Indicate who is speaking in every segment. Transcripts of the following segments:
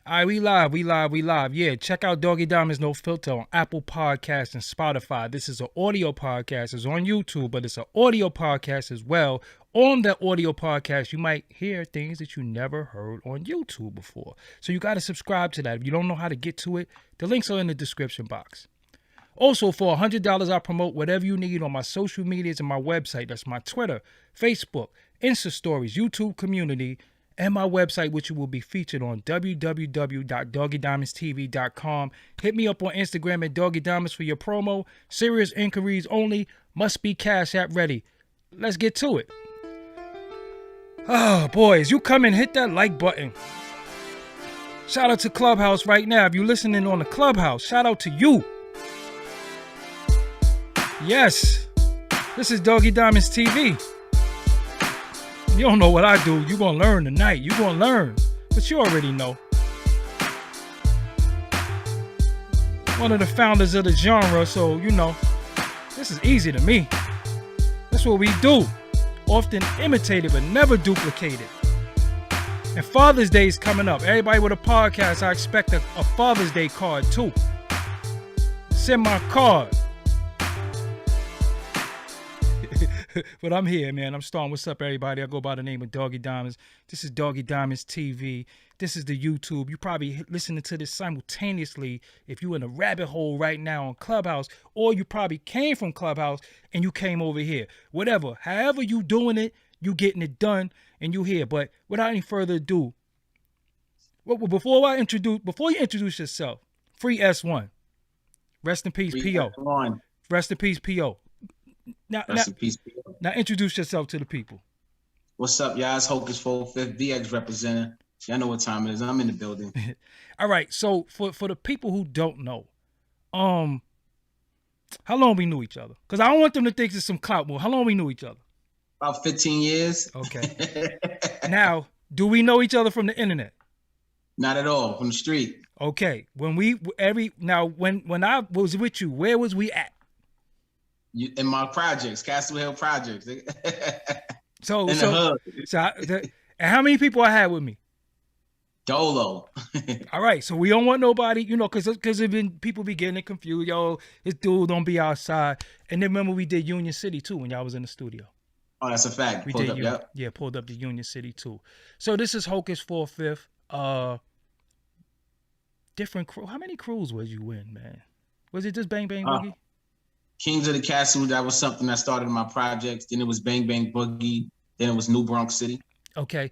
Speaker 1: All right, we live. Yeah, check out Doggie Diamonds No Filter on Apple Podcasts and Spotify. This is an audio podcast. It's on YouTube, but it's an audio podcast as well. On the audio podcast, you might hear things that you never heard on YouTube before. So you got to subscribe to that. If you don't know how to get to it, the links are in the description box. Also, for $100, I promote whatever you need on my social medias and my website. That's my Twitter, Facebook, Insta Stories, YouTube community, and my website, which will be featured on www.doggiediamondstv.com. Hit me up on Instagram at Doggie Diamonds for your promo. Serious inquiries only. Must be Cash App ready. Let's get to it. Oh, boys, you come and hit that like button. Shout out to Clubhouse right now. If you're listening on the Clubhouse, shout out to you. Yes, this is Doggie Diamonds TV. You don't know what I do. You're going to learn tonight. You're going to learn. But you already know. One of the founders of the genre, so, you know, this is easy to me. That's what we do. Often imitated, but never duplicated. And Father's Day is coming up. Everybody with a podcast, I expect a Father's Day card, too. Send my card. But I'm here, man. I'm starting. What's up, everybody? I go by the name of Doggie Diamonds. This is Doggie Diamonds TV. This is the YouTube. You probably listening to this simultaneously if you're in a rabbit hole right now on Clubhouse, or you probably came from Clubhouse and you came over here. Whatever. However you doing it, you getting it done, and you here. But without any further ado, before you introduce yourself, free S1. Rest in peace, P.O. Rest in peace, P.O. Now introduce yourself to the people.
Speaker 2: What's up, y'all? It's Hocus 45th, VX representative. Y'all know what time it is. I'm in the building.
Speaker 1: All right. So for the people who don't know, how long we knew each other? Because I don't want them to think it's some clout move. How long we knew each other?
Speaker 2: About 15 years.
Speaker 1: Okay. Now, do we know each other from the internet?
Speaker 2: Not at all. From the street.
Speaker 1: Okay. When I was with you, where was we at?
Speaker 2: In my projects, Castle Hill projects.
Speaker 1: So and how many people I had with me?
Speaker 2: Dolo.
Speaker 1: All right, so we don't want nobody, because people be getting it confused. Yo, this dude don't be outside. And then remember we did Union City too when y'all was in the studio.
Speaker 2: Oh, that's a fact.
Speaker 1: Pulled up to Union City too. So this is Hocus 45th. Different crew. How many crews was you in, man? Was it just Bang Bang Boogie?
Speaker 2: Kings of the Castle, that was something that started in my projects. Then it was Bang Bang Boogie. Then it was New Bronx City.
Speaker 1: Okay.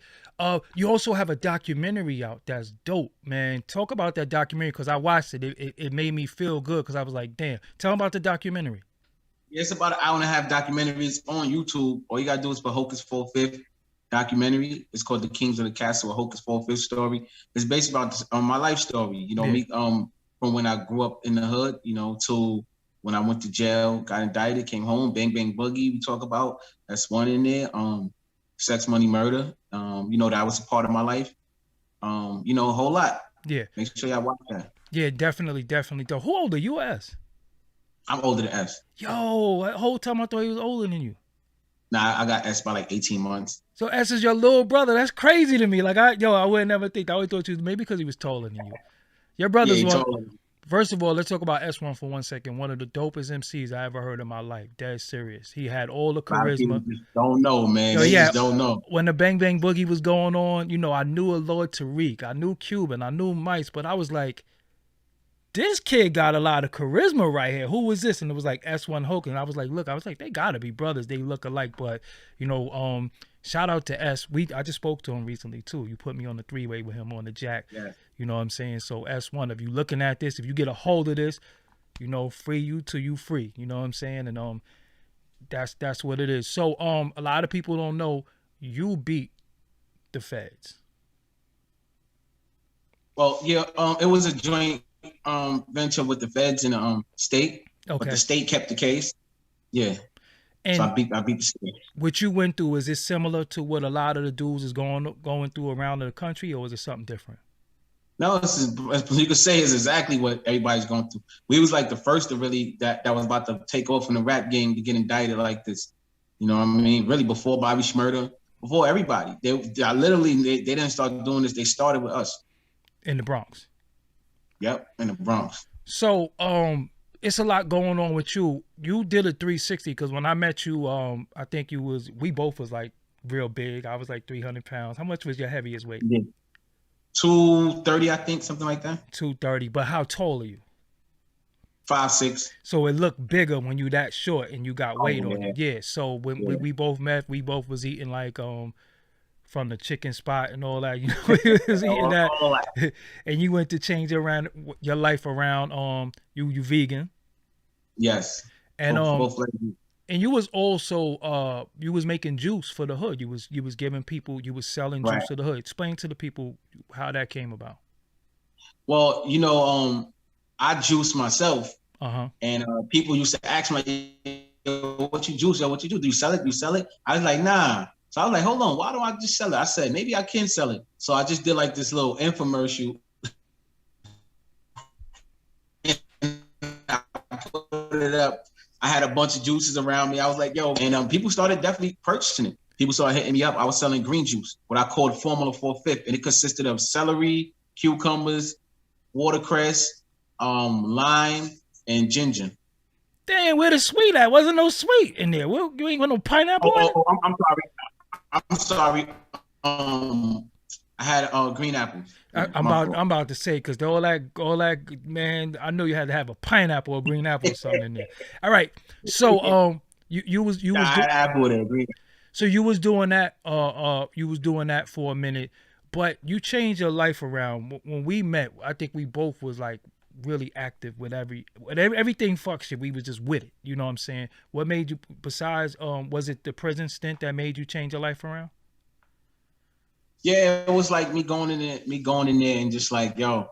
Speaker 1: You also have a documentary out that's dope, man. Talk about that documentary, because I watched it. It made me feel good, because I was like, damn. Tell them about the documentary.
Speaker 2: Yeah, it's about an hour and a half documentaries on YouTube. All you got to do is put Hocus 45th documentary. It's called The Kings of the Castle, a Hocus 45th story. It's based about my life story. Me from when I grew up in the hood, to when I went to jail, got indicted, came home, Bang Bang Boogie, we talk about. That's one in there. Sex, Money, Murder. That was a part of my life. A whole lot.
Speaker 1: Yeah.
Speaker 2: Make sure y'all watch that.
Speaker 1: Yeah, definitely. Though, who older, you or S?
Speaker 2: I'm older than S.
Speaker 1: Yo, that whole time I thought he was older than you.
Speaker 2: Nah, I got S by like 18 months.
Speaker 1: So S is your little brother. That's crazy to me. Like, I would never think. I always thought you was maybe because he was taller than you. Your brother's one. First of all, let's talk about S1 for 1 second. One of the dopest MCs I ever heard in my life. Dead serious. He had all the charisma.
Speaker 2: Don't know, man. They just don't know.
Speaker 1: When the Bang Bang Boogie was going on, I knew a Lord Tariq. I knew Cuban. I knew Mice. But I was like, this kid got a lot of charisma right here. Who was this? And it was like S1 Hoke. And I was like, they got to be brothers. They look alike. But, shout out to S. I just spoke to him recently, too. You put me on the three-way with him on the jack.
Speaker 2: Yeah.
Speaker 1: You know what I'm saying? So S1, if you looking at this, if you get a hold of this, free you till you free. You know what I'm saying? And that's what it is. So a lot of people don't know you beat the feds.
Speaker 2: Well, yeah, it was a joint venture with the feds and the state. Okay. But the state kept the case. Yeah. And so I beat the state.
Speaker 1: What you went through, is it similar to what a lot of the dudes is going through around the country, or is it something different?
Speaker 2: No, you could say is exactly what everybody's going through. We was like the first to really that was about to take off in the rap game to get indicted like this. You know what I mean? Really before Bobby Shmurda, before everybody. They didn't start doing this. They started with us.
Speaker 1: In the Bronx.
Speaker 2: Yep, in the Bronx.
Speaker 1: So, it's a lot going on with you. You did a 360 because when I met you, I think we both was like real big. I was like 300 pounds. How much was your heaviest weight?
Speaker 2: Yeah. 230, I think, something like that.
Speaker 1: 230. But how tall are you?
Speaker 2: 5'6".
Speaker 1: So it looked bigger when you that short and you got weight on you. Yeah. So when we both met, we both was eating like from the chicken spot and all that. You know, we was eating that. And you went to change your life around. You vegan.
Speaker 2: Yes.
Speaker 1: And
Speaker 2: both
Speaker 1: and you was also you was making juice for the hood. You was giving people, you was selling juice to the hood. Explain to the people how that came about.
Speaker 2: Well, I juice myself, and people used to ask me, "What you juice? What you do? Do you sell it? Do you sell it?" I was like, "Nah." So I was like, "Hold on, why don't I just sell it?" I said, "Maybe I can sell it." So I just did like this little infomercial. I put it up. I had a bunch of juices around me. I was like, "Yo," and people started definitely purchasing it. People started hitting me up. I was selling green juice, what I called Formula 4/5, and it consisted of celery, cucumbers, watercress, lime, and ginger.
Speaker 1: Damn, where the sweet at? Wasn't no sweet in there. Well, you ain't got no pineapple.
Speaker 2: I'm sorry. I had green apples.
Speaker 1: I'm about to say because all that man. I know you had to have a pineapple or green apple or something in there. All right, so you was
Speaker 2: apple there, green.
Speaker 1: So you was doing that. You was doing that for a minute, but you changed your life around. When we met, I think we both was like really active with everything fuck shit. We was just with it. You know what I'm saying? What made you, besides was it the prison stint that made you change your life around?
Speaker 2: Yeah, it was like me going in there and just like, yo,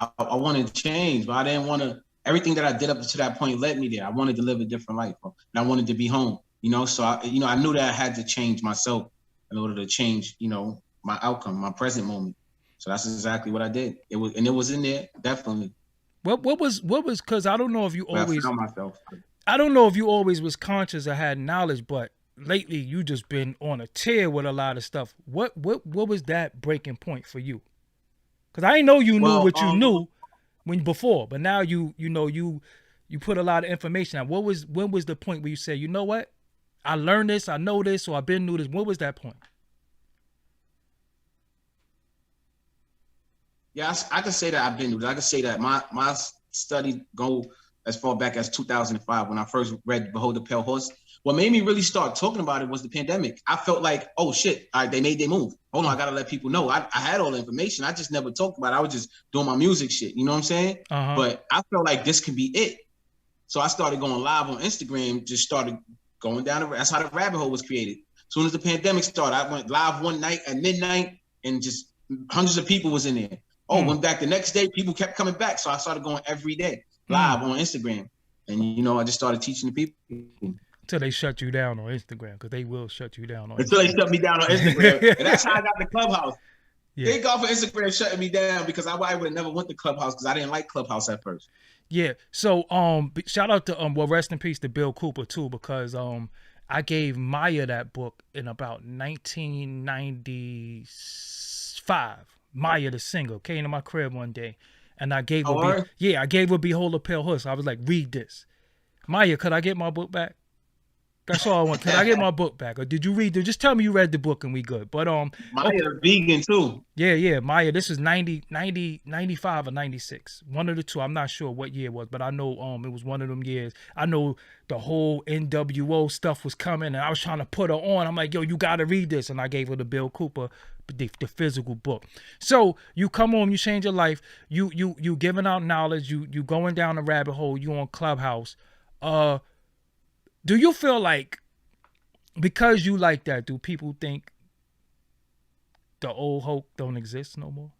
Speaker 2: I wanted to change, but I didn't want to. Everything that I did up to that point led me there. I wanted to live a different life, bro. And I wanted to be home, So I knew that I had to change myself in order to change, my outcome, my present moment. So that's exactly what I did. It was in there, definitely.
Speaker 1: What was because I don't know if you always.
Speaker 2: I found myself.
Speaker 1: I don't know if you always was conscious or had knowledge, but lately you just been on a tear with a lot of stuff. What was that breaking point for you? Because I know you knew what you knew before, but now you put a lot of information out. When was the point where you said, you know what? I learned this, I know this, or I've been knew this. What was that point?
Speaker 2: Yeah, I can say that I've been knew. I can say that my study go as far back as 2005 when I first read Behold the Pale Horse. What made me really start talking about it was the pandemic. I felt like, oh shit, all right, they made their move. Hold on, I gotta let people know. I had all the information. I just never talked about it. I was just doing my music shit. You know what I'm saying? But I felt like this could be it. So I started going live on Instagram, just started going down. That's how the rabbit hole was created. As soon as the pandemic started, I went live one night at midnight and just hundreds of people was in there. Went back the next day, people kept coming back. So I started going every day live on Instagram. And, I just started teaching the people.
Speaker 1: Until they shut you down on Instagram, because they will shut you down on
Speaker 2: Until
Speaker 1: Instagram.
Speaker 2: They shut me down on Instagram. And that's how I got the Clubhouse. Yeah. Thank God for Instagram shutting me down, because I would have never went to Clubhouse because I didn't like Clubhouse at first.
Speaker 1: Yeah. So shout out to rest in peace to Bill Cooper too, because I gave Maya that book in about 1995. Maya the singer came to my crib one day, and I gave her I gave her Behold the Pale Horse. I was like, read this. Maya, could I get my book back? That's all I want. Can I get my book back? Or did you read it? Just tell me you read the book and we good. But
Speaker 2: Maya's vegan too.
Speaker 1: Yeah. Maya, this is 95 or 96. One of the two. I'm not sure what year it was, but I know it was one of them years. I know the whole NWO stuff was coming, and I was trying to put her on. I'm like, yo, you gotta read this. And I gave her the Bill Cooper, the physical book. So you come home, you change your life, you giving out knowledge, you going down the rabbit hole, you on Clubhouse. Do you feel like, because you like that, do people think the old Hoke don't exist no more?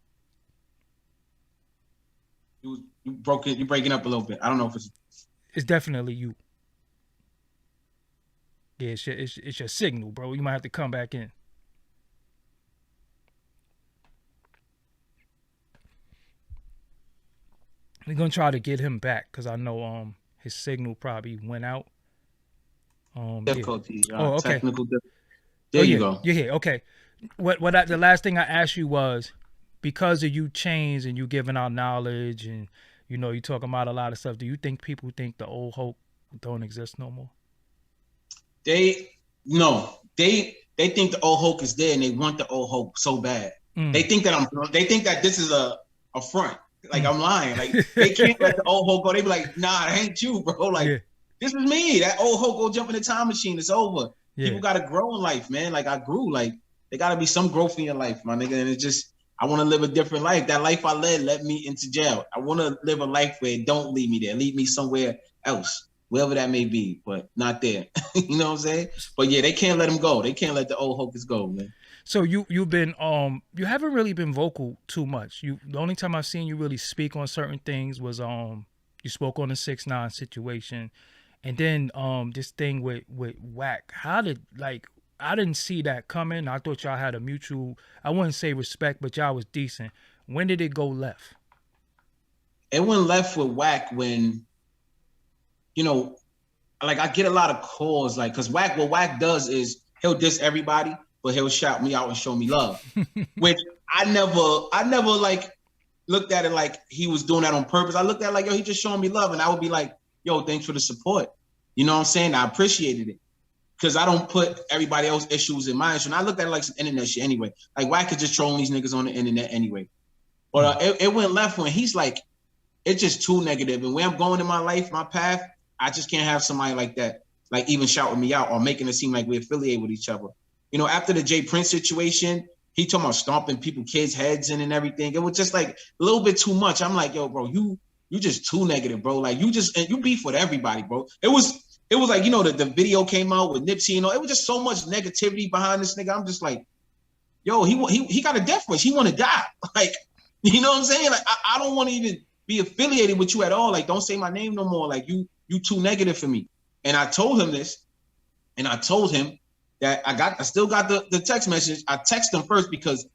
Speaker 2: You broke it. You're breaking up a little bit. I don't know if
Speaker 1: it's definitely you. Yeah, it's your signal, bro. You might have to come back in. We're gonna try to get him back because I know his signal probably went out.
Speaker 2: Difficulties.
Speaker 1: Yeah. Okay.
Speaker 2: Technical difficulties. There you go.
Speaker 1: You're here. Okay. The last thing I asked you was, because of you change and you giving out knowledge and you talking about a lot of stuff, do you think people think the old Hulk don't exist no more?
Speaker 2: They no, they think the old Hulk is there and they want the old Hulk so bad. They think that this is a front. Like I'm lying. Like they can't let the old Hulk go. They be like, nah, it ain't you, bro. Like this is me. That old Hulk go jump in the time machine. It's over. Yeah. People gotta grow in life, man. Like I grew. Like there gotta be some growth in your life, my nigga. And it's just I want to live a different life. That life I led me into jail. I want to live a life where it don't lead me there. Lead me somewhere else, wherever that may be, but not there. You know what I'm saying? But yeah, they can't let him go. They can't let the old Hocus go, man.
Speaker 1: So you've been you haven't really been vocal too much. The only time I've seen you really speak on certain things was you spoke on the 6ix9ine situation, and then this thing with Wack. How did I didn't see that coming. I thought y'all had a mutual, I wouldn't say respect, but y'all was decent. When did it go left?
Speaker 2: It went left with Wack when, like I get a lot of calls, like, cause Wack, what Wack does is he'll diss everybody, but he'll shout me out and show me love, which I never like looked at it like he was doing that on purpose. I looked at it like, yo, he just showing me love. And I would be like, yo, thanks for the support. You know what I'm saying? I appreciated it. Because I don't put everybody else's issues in my issue. And I looked at it like some internet shit anyway. Like, Wack is just trolling these niggas on the internet anyway. But it went left when he's like, it's just too negative. And where I'm going in my life, my path, I just can't have somebody like that, like even shouting me out or making it seem like we're affiliated with each other. After the Jay Prince situation, he talking about stomping kids' heads in and everything. It was just like a little bit too much. I'm like, yo, bro, you just too negative, bro. Like you beef with everybody, bro. It was like, the video came out with Nipsey, it was just so much negativity behind this nigga. I'm just like, yo, he got a death wish. He want to die. Like, you know what I'm saying? Like, I don't want to even be affiliated with you at all. Like, don't say my name no more. Like, you too negative for me. And I told him this, and I told him that I still got the text message. I texted him first because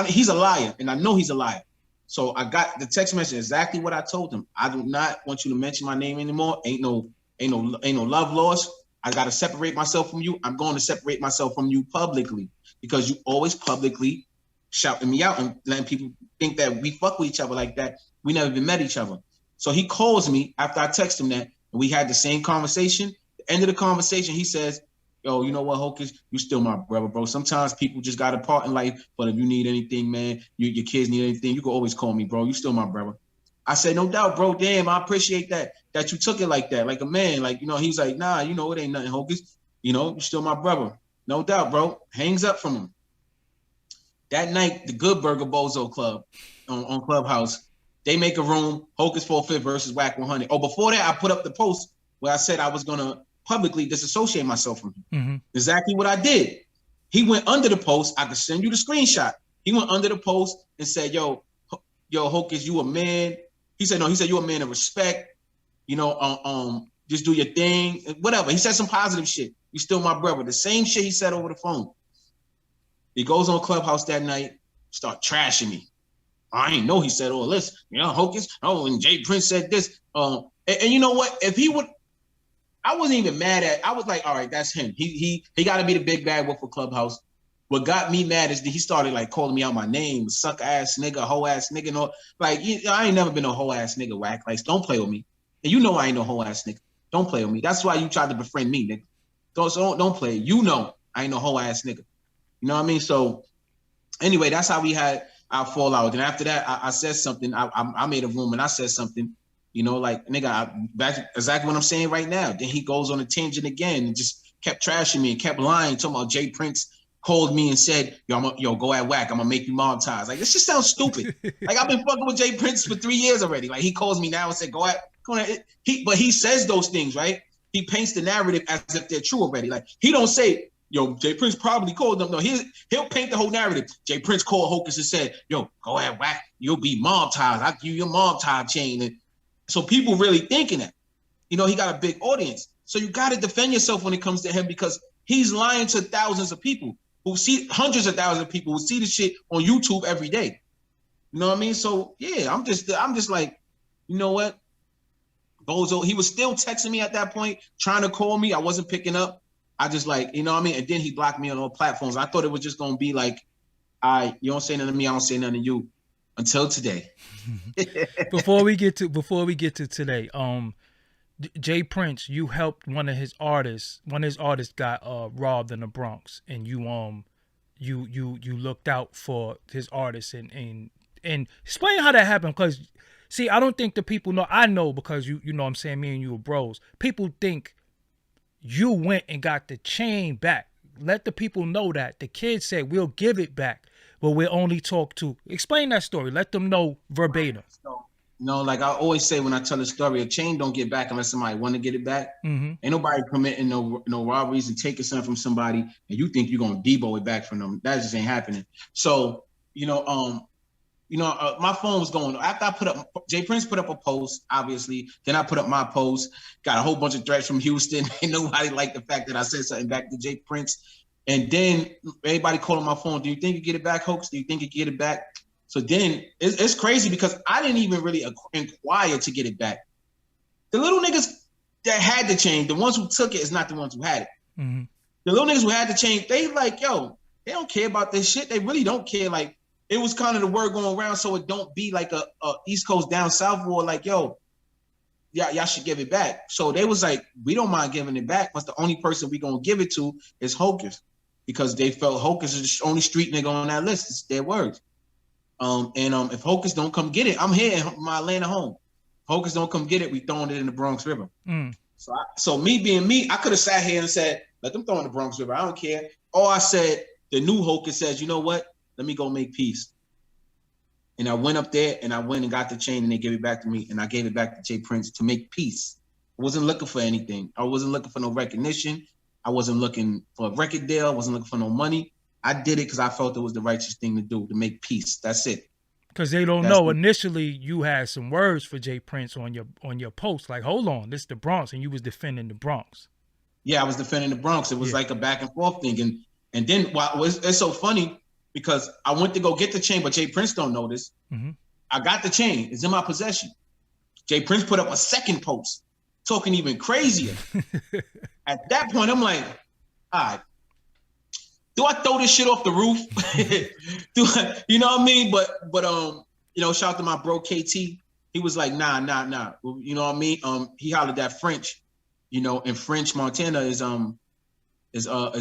Speaker 2: he's a liar, and I know he's a liar. So I got the text message exactly what I told him. I do not want you to mention my name anymore. Ain't no love lost. I got to separate myself from you. I'm going to separate myself from you publicly because you always publicly shouting me out and letting people think that we fuck with each other like that. We never even met each other. So he calls me after I text him that, and we had the same conversation. At the end of the conversation, he says, yo, you know what, Hocus? You still my brother, bro. Sometimes people just got a part in life, but if you need anything, man, your kids need anything, you can always call me, bro. You still my brother. I said, no doubt, bro. Damn, I appreciate that you took it like that, like a man. Like, he's like, nah, it ain't nothing, Hocus. You're still my brother. No doubt, bro. Hangs up from him. That night, the Good Burger Bozo Club on Clubhouse, they make a room, Hocus 45th versus Wack 100. Oh, before that, I put up the post where I said I was going to publicly disassociate myself from him. Mm-hmm. Exactly what I did. He went under the post. I could send you the screenshot. He went under the post and said, yo, Hocus, you a man. He said, no, you a man of respect. Just do your thing. Whatever. He said some positive shit. You still my brother. The same shit he said over the phone. He goes on Clubhouse that night, start trashing me. I ain't know he said all this. Hocus, and Jay Prince said this. And you know what? If he would, I wasn't even mad at, I was like, all right, that's him. He got to be the big bad wolf for Clubhouse. What got me mad is that he started like calling me out my name, suck ass nigga, hoe ass nigga. No, like I ain't never been a hoe ass nigga, Wack. Like, don't play with me. And I ain't no hoe ass nigga. Don't play with me. That's why you tried to befriend me, nigga. Don't play. I ain't no hoe ass nigga. You know what I mean? So anyway, that's how we had our fallout. And after that, I said something. I made a room and I said something. Like, nigga, back exactly what I'm saying right now. Then he goes on a tangent again and just kept trashing me and kept lying, talking about Jay Prince called me and said, yo, go at Wack. I'm going to make you monetize. Like, this just sounds stupid. Like, I've been fucking with Jay Prince for 3 years already. Like, he calls me now and said, go at. But he says those things, right? He paints the narrative as if they're true already. Like, he don't say, yo, Jay Prince probably called them. No, he'll paint the whole narrative. Jay Prince called Hocus and said, yo, go at Wack. You'll be monetized. I'll give you your monetize chain. And so people really thinking that. He got a big audience. So you got to defend yourself when it comes to him because he's lying to thousands of people who see hundreds of thousands of people who see the shit on YouTube every day. You know what I mean? So yeah, I'm just like, you know what? Bozo, he was still texting me at that point, trying to call me. I wasn't picking up. I just like, you know what I mean? And then he blocked me on all platforms. I thought it was just going to be like, you don't say nothing to me, I don't say nothing to you until today.
Speaker 1: before we get to today, Jay Prince, you helped one of his artists. One of his artists got robbed in the Bronx, and you looked out for his artist and explain how that happened. Because see, I don't think the people know. I know because you know what I'm saying, me and you are bros. People think you went and got the chain back. Let the people know that the kid said we'll give it back, but we'll only talk to. Explain that story. Let them know verbatim.
Speaker 2: So, like I always say when I tell a story, a chain don't get back unless somebody want to get it back.
Speaker 1: Mm-hmm.
Speaker 2: Ain't nobody committing no robberies and taking something from somebody, and you think you're gonna debo it back from them. That just ain't happening. So my phone was going. After I put up, Jay Prince put up a post, obviously. Then I put up my post. Got a whole bunch of threats from Houston. And nobody liked the fact that I said something back to Jay Prince. And then everybody calling my phone. Do you think you get it back, Hocus? Do you think you get it back? So then it's crazy because I didn't even really inquire to get it back. The little niggas that had the chain, the ones who took it is not the ones who had it.
Speaker 1: Mm-hmm.
Speaker 2: The little niggas who had the chain, they like, yo, they don't care about this shit. They really don't care. Like, it was kind of the word going around, so it don't be like a East Coast down South war, like, yo, y'all should give it back. So they was like, we don't mind giving it back, but the only person we gonna give it to is Hocus, because they felt Hocus is the only street nigga on that list. It's their words. If Hocus don't come get it, I'm here in my Atlanta home. If Hocus don't come get it, we throwing it in the Bronx River.
Speaker 1: Mm.
Speaker 2: So me being me, I could have sat here and said, let them throw in the Bronx River. I don't care. Or I said, the new Hocus says, you know what? Let me go make peace. And I went up there and I went and got the chain and they gave it back to me and I gave it back to Jay Prince to make peace. I wasn't looking for anything. I wasn't looking for no recognition. I wasn't looking for a record deal. I wasn't looking for no money. I did it because I felt it was the righteous thing to do, to make peace. That's it.
Speaker 1: Because they don't know. Initially, you had some words for Jay Prince on your post. Like, hold on, this is the Bronx, and you was defending the Bronx.
Speaker 2: Yeah, I was defending the Bronx. It was like a back and forth thing. And then it's so funny because I went to go get the chain, but Jay Prince don't know this.
Speaker 1: Mm-hmm.
Speaker 2: I got the chain. It's in my possession. Jay Prince put up a second post, talking even crazier. At that point, I'm like, all right, do I throw this shit off the roof? You know what I mean? But shout out to my bro KT. He was like, nah. You know what I mean? He hollered at French, and French Montana is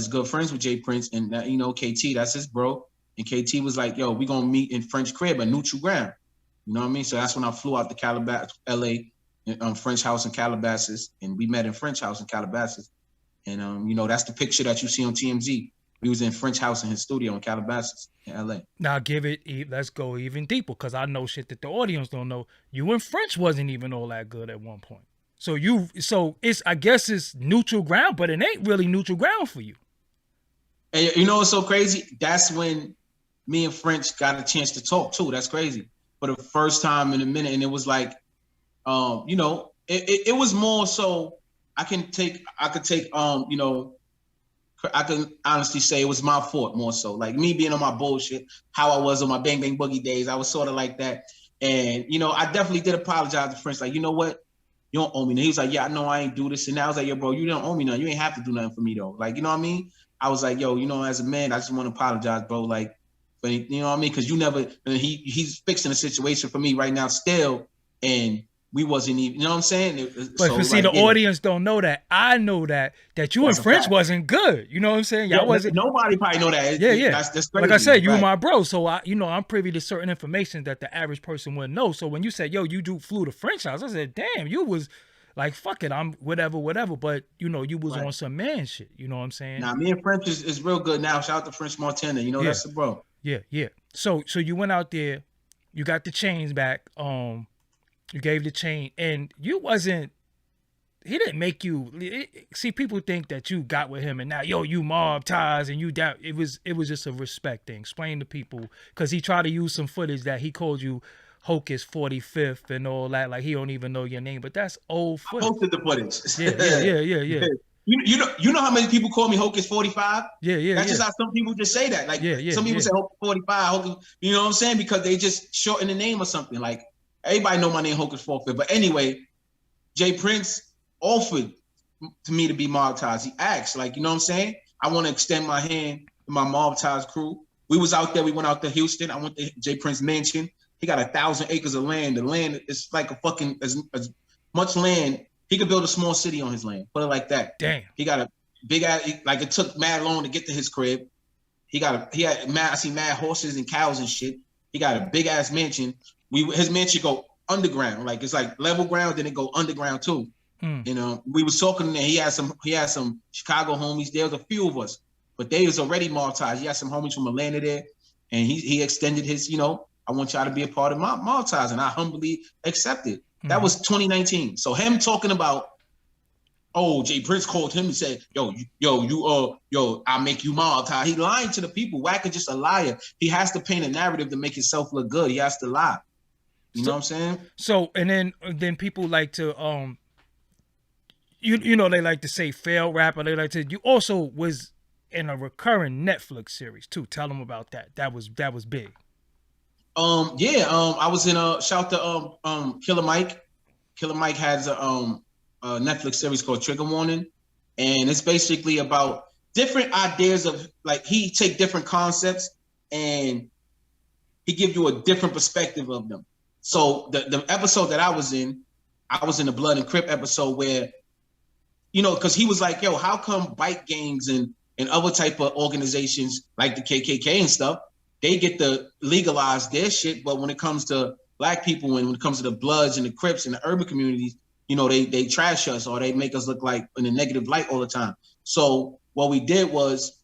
Speaker 2: good friends with Jay Prince, and KT, that's his bro. And KT was like, yo, we gonna meet in French crib, a neutral ground. You know what I mean? So that's when I flew out to Calabasas, LA, French house in Calabasas, and we met in French house in Calabasas. And that's the picture that you see on TMZ. We was in French house in his studio in Calabasas in LA.
Speaker 1: Now let's go even deeper, because I know shit that the audience don't know. You and French wasn't even all that good at one point. So I guess it's neutral ground, but it ain't really neutral ground for you.
Speaker 2: And what's so crazy? That's when me and French got a chance to talk too. That's crazy. For the first time in a minute. And it was like, it was more so I can honestly say it was my fault more so. Like me being on my bullshit, how I was on my Bang Bang Boogie days, I was sort of like that. And, I definitely did apologize to French. Like, you know what? You don't owe me nothing. He was like, yeah, I know I ain't do this. And I was like, yo, bro, you don't owe me nothing. You ain't have to do nothing for me though. Like, you know what I mean? I was like, yo, as a man, I just want to apologize, bro. Like, but you know what I mean? Because he's fixing the situation for me right now still. And we wasn't even, you know what I'm saying?
Speaker 1: But see, the audience don't know that. I know that you and French wasn't good. You know what I'm saying? Y'all wasn't.
Speaker 2: Nobody probably know that.
Speaker 1: Yeah.
Speaker 2: That's crazy.
Speaker 1: Like I said, you my bro. So I'm privy to certain information that the average person wouldn't know. So when you said, yo, flew to French house, I said, damn, you was like, fuck it, I'm whatever. But you was on some man shit. You know what I'm saying?
Speaker 2: Nah, me and French is real good now. Shout out to French Montana. That's the bro.
Speaker 1: Yeah. So you went out there, you got the chains back. You gave the chain, and he didn't make you see. People think that you got with him and now you mob ties and you doubt. It was just a respect thing. Explain to people, because he tried to use some footage that he called you Hocus 45th and all that. Like he don't even know your name, but that's old footage.
Speaker 2: I posted the footage.
Speaker 1: Yeah.
Speaker 2: You know how many people call me Hocus 45?
Speaker 1: Yeah.
Speaker 2: That's just how some people just say that. Like some people say Hocus 45, Hocus, you know what I'm saying? Because they just shorten the name or something. Like everybody know my name Hocus 45th. But anyway, Jay Prince offered to me to be mob ties. He asked, like, you know what I'm saying? I want to extend my hand to my mob ties crew. We was out there. We went out to Houston. I went to Jay Prince Mansion. He got 1,000 acres of land. The land is like a fucking as much land. He could build a small city on his land. Put it like that.
Speaker 1: Damn.
Speaker 2: He got a big ass. Like it took mad long to get to his crib. He had mad. I see mad horses and cows and shit. He got a big ass mansion. His mansion go underground. Like it's like level ground, then it go underground too. You know, we was talking there. He had some Chicago homies. There was a few of us, but they was already Maltese. He had some homies from Atlanta there, and he extended his, you know, I want y'all to be a part of my Maltese, and I humbly accepted. That was 2019. So him talking about, oh, Jay Prince called him and said, yo, I'll make you Maltese. He lying to the people. Wack is just a liar. He has to paint a narrative to make himself look good. He has to lie. You know what I'm saying?
Speaker 1: So, and then people like to you know, they like to say failed rapper. They like to. You also was in a recurring Netflix series too. Tell them about that. That was big.
Speaker 2: I was in a shout to Killer Mike. Killer Mike has a Netflix series called Trigger Warning, and it's basically about different ideas of like he take different concepts and he give you a different perspective of them. So the episode that I was in the Blood and Crip episode where, you know, because he was like, yo, how come bike gangs and other type of organizations like the KKK and stuff, they get to legalize their shit, but when it comes to black people and when it comes to the Bloods and the Crips and the urban communities, you know, they trash us or they make us look like in a negative light all the time. So what we did was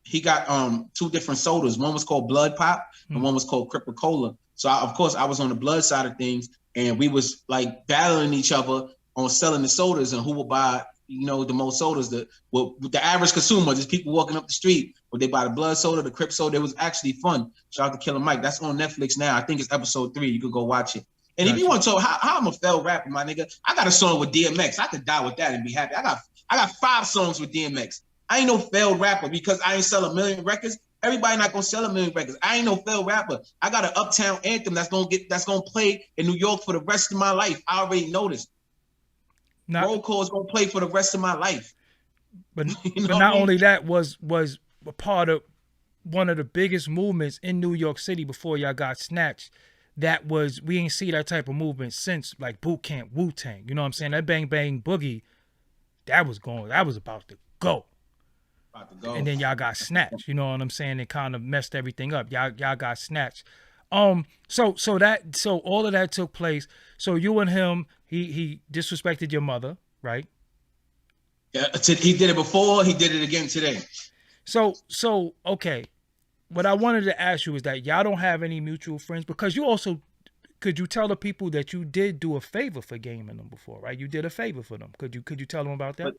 Speaker 2: he got 2 different sodas. One was called Blood Pop and one was called Cripple Cola. So of course I was on the blood side of things, and we was like battling each other on selling the sodas and who would buy, you know, the most sodas. The average consumer, just people walking up the street, would they buy the blood soda, the Crip soda? It was actually fun. Shout out to Killer Mike. That's on Netflix now. I think it's episode 3. You could go watch it. And if you want to talk how I'm a failed rapper, my nigga, I got a song with DMX. I could die with that and be happy. I got 5 songs with DMX. I ain't no failed rapper because I ain't sell 1 million records. Everybody not gonna sell 1 million records. I ain't no failed rapper. I got an uptown anthem that's gonna play in New York for the rest of my life. I already noticed. Roll call is gonna play for the rest of my life.
Speaker 1: But you know, but not only that was a part of one of the biggest movements in New York City before y'all got snatched. That was, we ain't see that type of movement since like Boot Camp Wu-Tang. You know what I'm saying? That Bang Bang Boogie, that was about to go. And then y'all got snatched. You know what I'm saying? It kind of messed everything up. Y'all got snatched. So all of that took place. So you and him, he disrespected your mother, right?
Speaker 2: Yeah, he did it before, he did it again today.
Speaker 1: So okay. What I wanted to ask you is that y'all don't have any mutual friends, because you also, could you tell the people that you did do a favor for Game and them before, right? You did a favor for them. Could you tell them about that?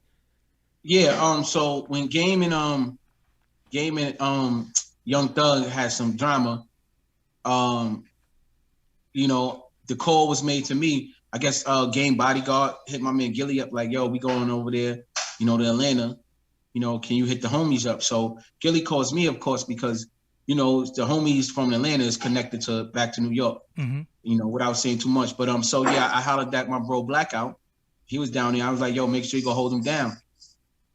Speaker 2: Yeah. So when Game and Young Thug had some drama, you know, the call was made to me. I guess Game bodyguard hit my man Gilly up like, yo, we going over there, you know, to Atlanta. You know, can you hit the homies up? So Gilly calls me, of course, because, you know, the homies from Atlanta is connected back to New York, you know, without saying too much. But so yeah, I hollered at my bro Blackout. He was down there. I was like, yo, make sure you go hold him down.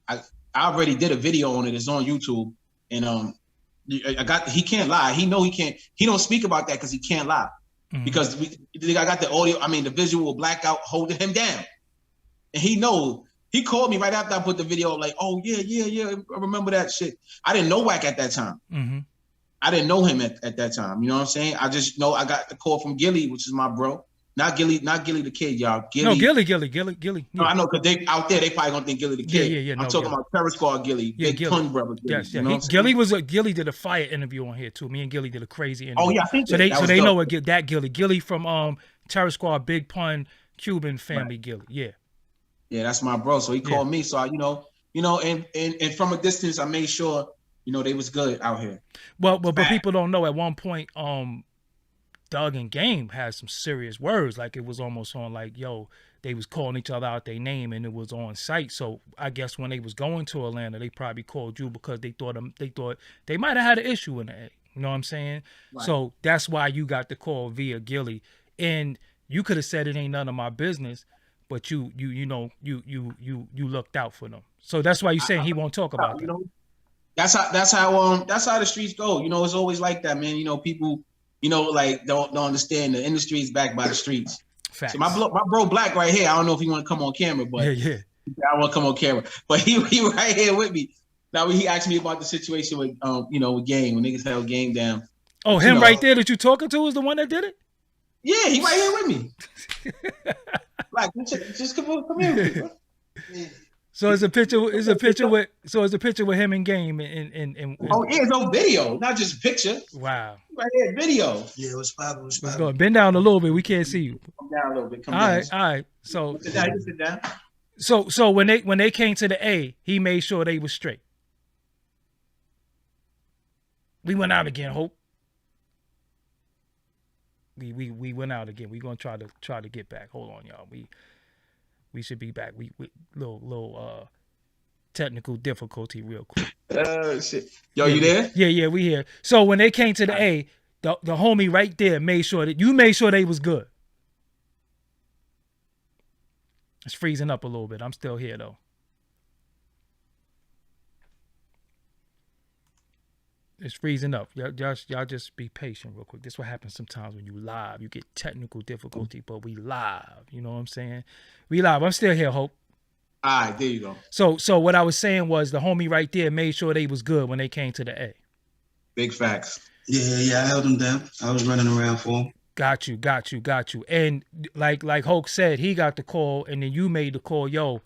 Speaker 2: I already did a video on it. It's on YouTube. And he can't lie. He don't speak about that because he can't lie. Because I got the audio, the visual Blackout holding him down. And he knows. He called me right after I put the video up like, oh, yeah, I remember that shit. I didn't know Wack at that time. I didn't know him at that time. You know what I'm saying? I just know I got the call from Gilly, which is my bro. Not Gilly the kid, y'all.
Speaker 1: Gilly.
Speaker 2: Yeah. No, I know, because they out there, they probably gonna think Gilly the kid.
Speaker 1: Yeah.
Speaker 2: I'm talking about Terror Squad Gilly.
Speaker 1: Yeah,
Speaker 2: Big Pun brother Gilly.
Speaker 1: Yes.
Speaker 2: You know
Speaker 1: Gilly did a fire interview on here too. Me and Gilly did a crazy interview.
Speaker 2: Oh yeah, I think
Speaker 1: so they know that Gilly from Terror Squad, Big Pun, Cuban family. Right. Gilly. Yeah.
Speaker 2: Yeah, that's my bro. So he called me. So I, and from a distance, I made sure, they was good out here.
Speaker 1: Well, but people don't know. At one point, Doug and Game had some serious words. Like it was almost on like, yo, they was calling each other out their name, and it was on site. So I guess when they was going to Atlanta, they probably called you because they thought they might have had an issue in the A. You know what I'm saying? Right. So that's why you got the call via Gilly, and you could have said it ain't none of my business. But you looked out for them. So that's why you're saying he won't talk about that.
Speaker 2: That's how the streets go. You know, it's always like that, man. You know, people, you know, like don't understand the industry is backed by the streets.
Speaker 1: Facts.
Speaker 2: So my bro Black right here. I don't know if he want to come on camera, but
Speaker 1: yeah.
Speaker 2: I want to come on camera. But he right here with me. Now he asked me about the situation with you know, with Game, when niggas held Game down.
Speaker 1: Oh, him right there that you talking to is the one that did it?
Speaker 2: Yeah, he right here with me. Like, just come here. Bro.
Speaker 1: So it's a picture with him and Game and
Speaker 2: oh yeah, it's no video, not just picture.
Speaker 1: Wow.
Speaker 2: Right here, video.
Speaker 3: Yeah, it was popping.
Speaker 1: Let's go. Bend down a little bit. We can't see you.
Speaker 2: Come down a little bit. All
Speaker 1: right. So
Speaker 2: sit down.
Speaker 1: So when they came to the A, he made sure they was straight. We went out again, Hope. We went out again. We're gonna try to get back. Hold on, y'all. We should be back. We little technical difficulty real quick.
Speaker 2: Shit. Yo, you there?
Speaker 1: Yeah, we here. So when they came to the A, the homie right there made sure they was good. It's freezing up a little bit. I'm still here though. It's freezing up. Y'all just be patient real quick. This is what happens sometimes when you live. You get technical difficulty, but we live. You know what I'm saying? We live. I'm still here, Hope.
Speaker 2: All right, there you go.
Speaker 1: So what I was saying was the homie right there made sure they was good when they came to the A.
Speaker 2: Big facts.
Speaker 3: Yeah, I held him down. I was running around for him.
Speaker 1: Got you. And like Hoke said, he got the call, and then you made the call. Yo,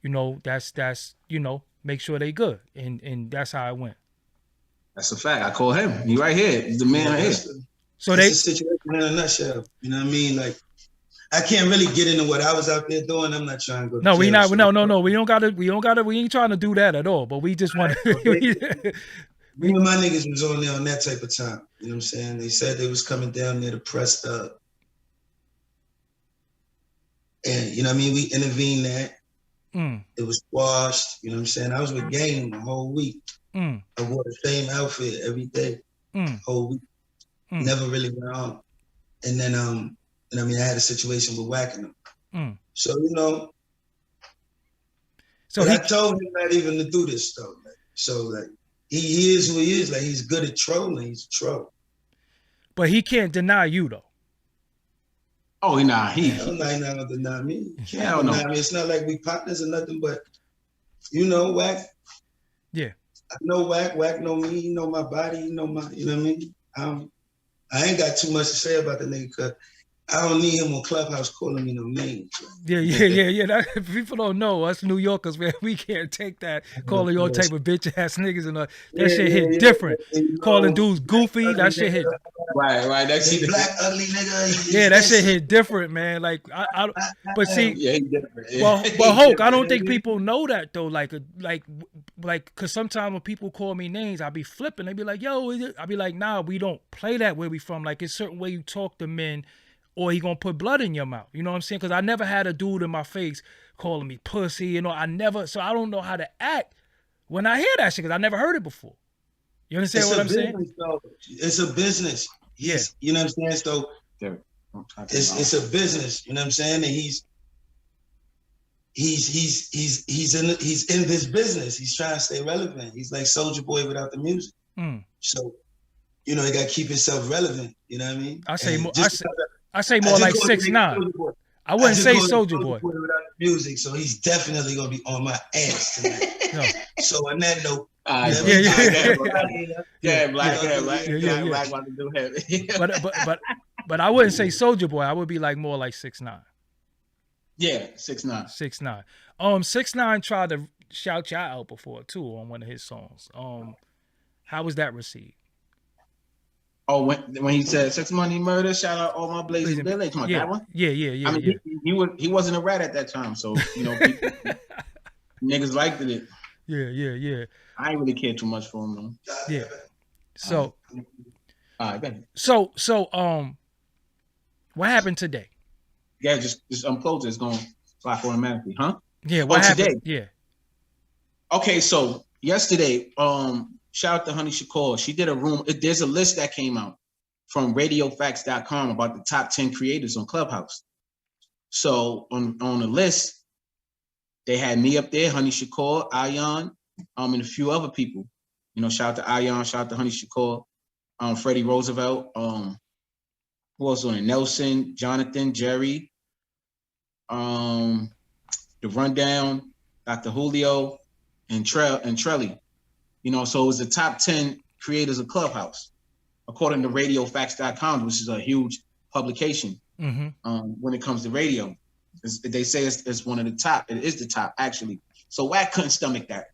Speaker 1: you know that's you know, make sure they good, and that's how it went.
Speaker 2: That's a fact. I call him. He right here. He's the man right here.
Speaker 3: So that's the situation in a nutshell. You know what I mean? Like, I can't really get into what I was out there doing. I'm not trying to go.
Speaker 1: No, we not. No. We don't gotta. We ain't trying to do that at all. But we just want.
Speaker 3: Me and my niggas was on there on that type of time. You know what I'm saying? They said they was coming down there to press up. And, you know what I mean? We intervened that. It was squashed. You know what I'm saying? I was with Game the whole week. I wore the same outfit every day, whole week. Never really went on. And then, and I mean, I had a situation with Wack and them. So, you know, so I told him not even to do this stuff. Like, so, like, he is who he is. Like, he's good at trolling. He's a troll. But
Speaker 1: he can't deny you, though.
Speaker 2: Oh, nah.
Speaker 3: He's not gonna deny me. He can't deny me. It's not like we partners or nothing, but, you know, Wack.
Speaker 1: Yeah.
Speaker 3: I know Wack. Wack know me. He know my body. He know my, you know what I mean? I ain't got too much to say about the nigga because I don't need him on Clubhouse calling me no names.
Speaker 1: Yeah. That, people don't know us New Yorkers, man. We can't take that calling all type of bitch ass niggas and that shit hit different. Calling dudes goofy, that shit hit.
Speaker 2: Right. That shit
Speaker 3: black ugly nigga.
Speaker 1: Yeah, that shit hit different, man. Like I but see,
Speaker 2: yeah, different. Yeah.
Speaker 1: Well, Hulk, I don't think people know that though. Like, cause sometimes when people call me names, I be flipping. They be like, "Yo," I be like, "Nah, we don't play that where we from. Like, it's a certain way you talk to men." Or he gonna put blood in your mouth. You know what I'm saying? Because I never had a dude in my face calling me pussy. You know, so I don't know how to act when I hear that shit because I never heard it before. You understand what I'm saying?
Speaker 3: Though. It's a business. You know what I'm saying? So it's a business. You know what I'm saying? And he's in this business. He's trying to stay relevant. He's like Soulja Boy without the music. So, you know, he got to keep himself relevant. You know what I mean?
Speaker 1: I say more like 6ix9ine. I wouldn't say Soulja Boy
Speaker 3: without the music, so he's definitely gonna be on my ass tonight. No. So on that note,
Speaker 2: Black want to do heavy.
Speaker 1: but I wouldn't say Soulja Boy. I would be like more like 6ix9ine.
Speaker 2: Yeah, 6ix9ine.
Speaker 1: 6ix9ine. 6ix9ine tried to shout y'all out before too on one of his songs. How was that received?
Speaker 2: Oh, when he said "Sex, Money, Murder," shout out all my blazing village. That one.
Speaker 1: Yeah.
Speaker 2: I mean, he wasn't a rat at that time, so you know, niggas liked it.
Speaker 1: Yeah.
Speaker 2: I ain't really care too much for him though.
Speaker 1: Yeah. So.
Speaker 2: All right, baby.
Speaker 1: So, what happened today?
Speaker 2: Yeah, just close it. It's going to fly automatically, huh?
Speaker 1: Yeah. What happened today? Yeah.
Speaker 2: Okay, so yesterday, shout out to Honey Shakur. She did a room. There's a list that came out from radiofacts.com about the top 10 creators on Clubhouse. So on the list, they had me up there, Honey Shakur, Ayan, and a few other people. You know, shout out to Ion, shout out to Honey Shakur, Freddie Roosevelt, who else on it? Nelson, Jonathan, Jerry, The Rundown, Dr. Julio, and Trelly. You know, so it was the top 10 creators of Clubhouse, according to RadioFacts.com, which is a huge publication when it comes to radio. They say it's one of the top. It is the top, actually. So Wack couldn't stomach that.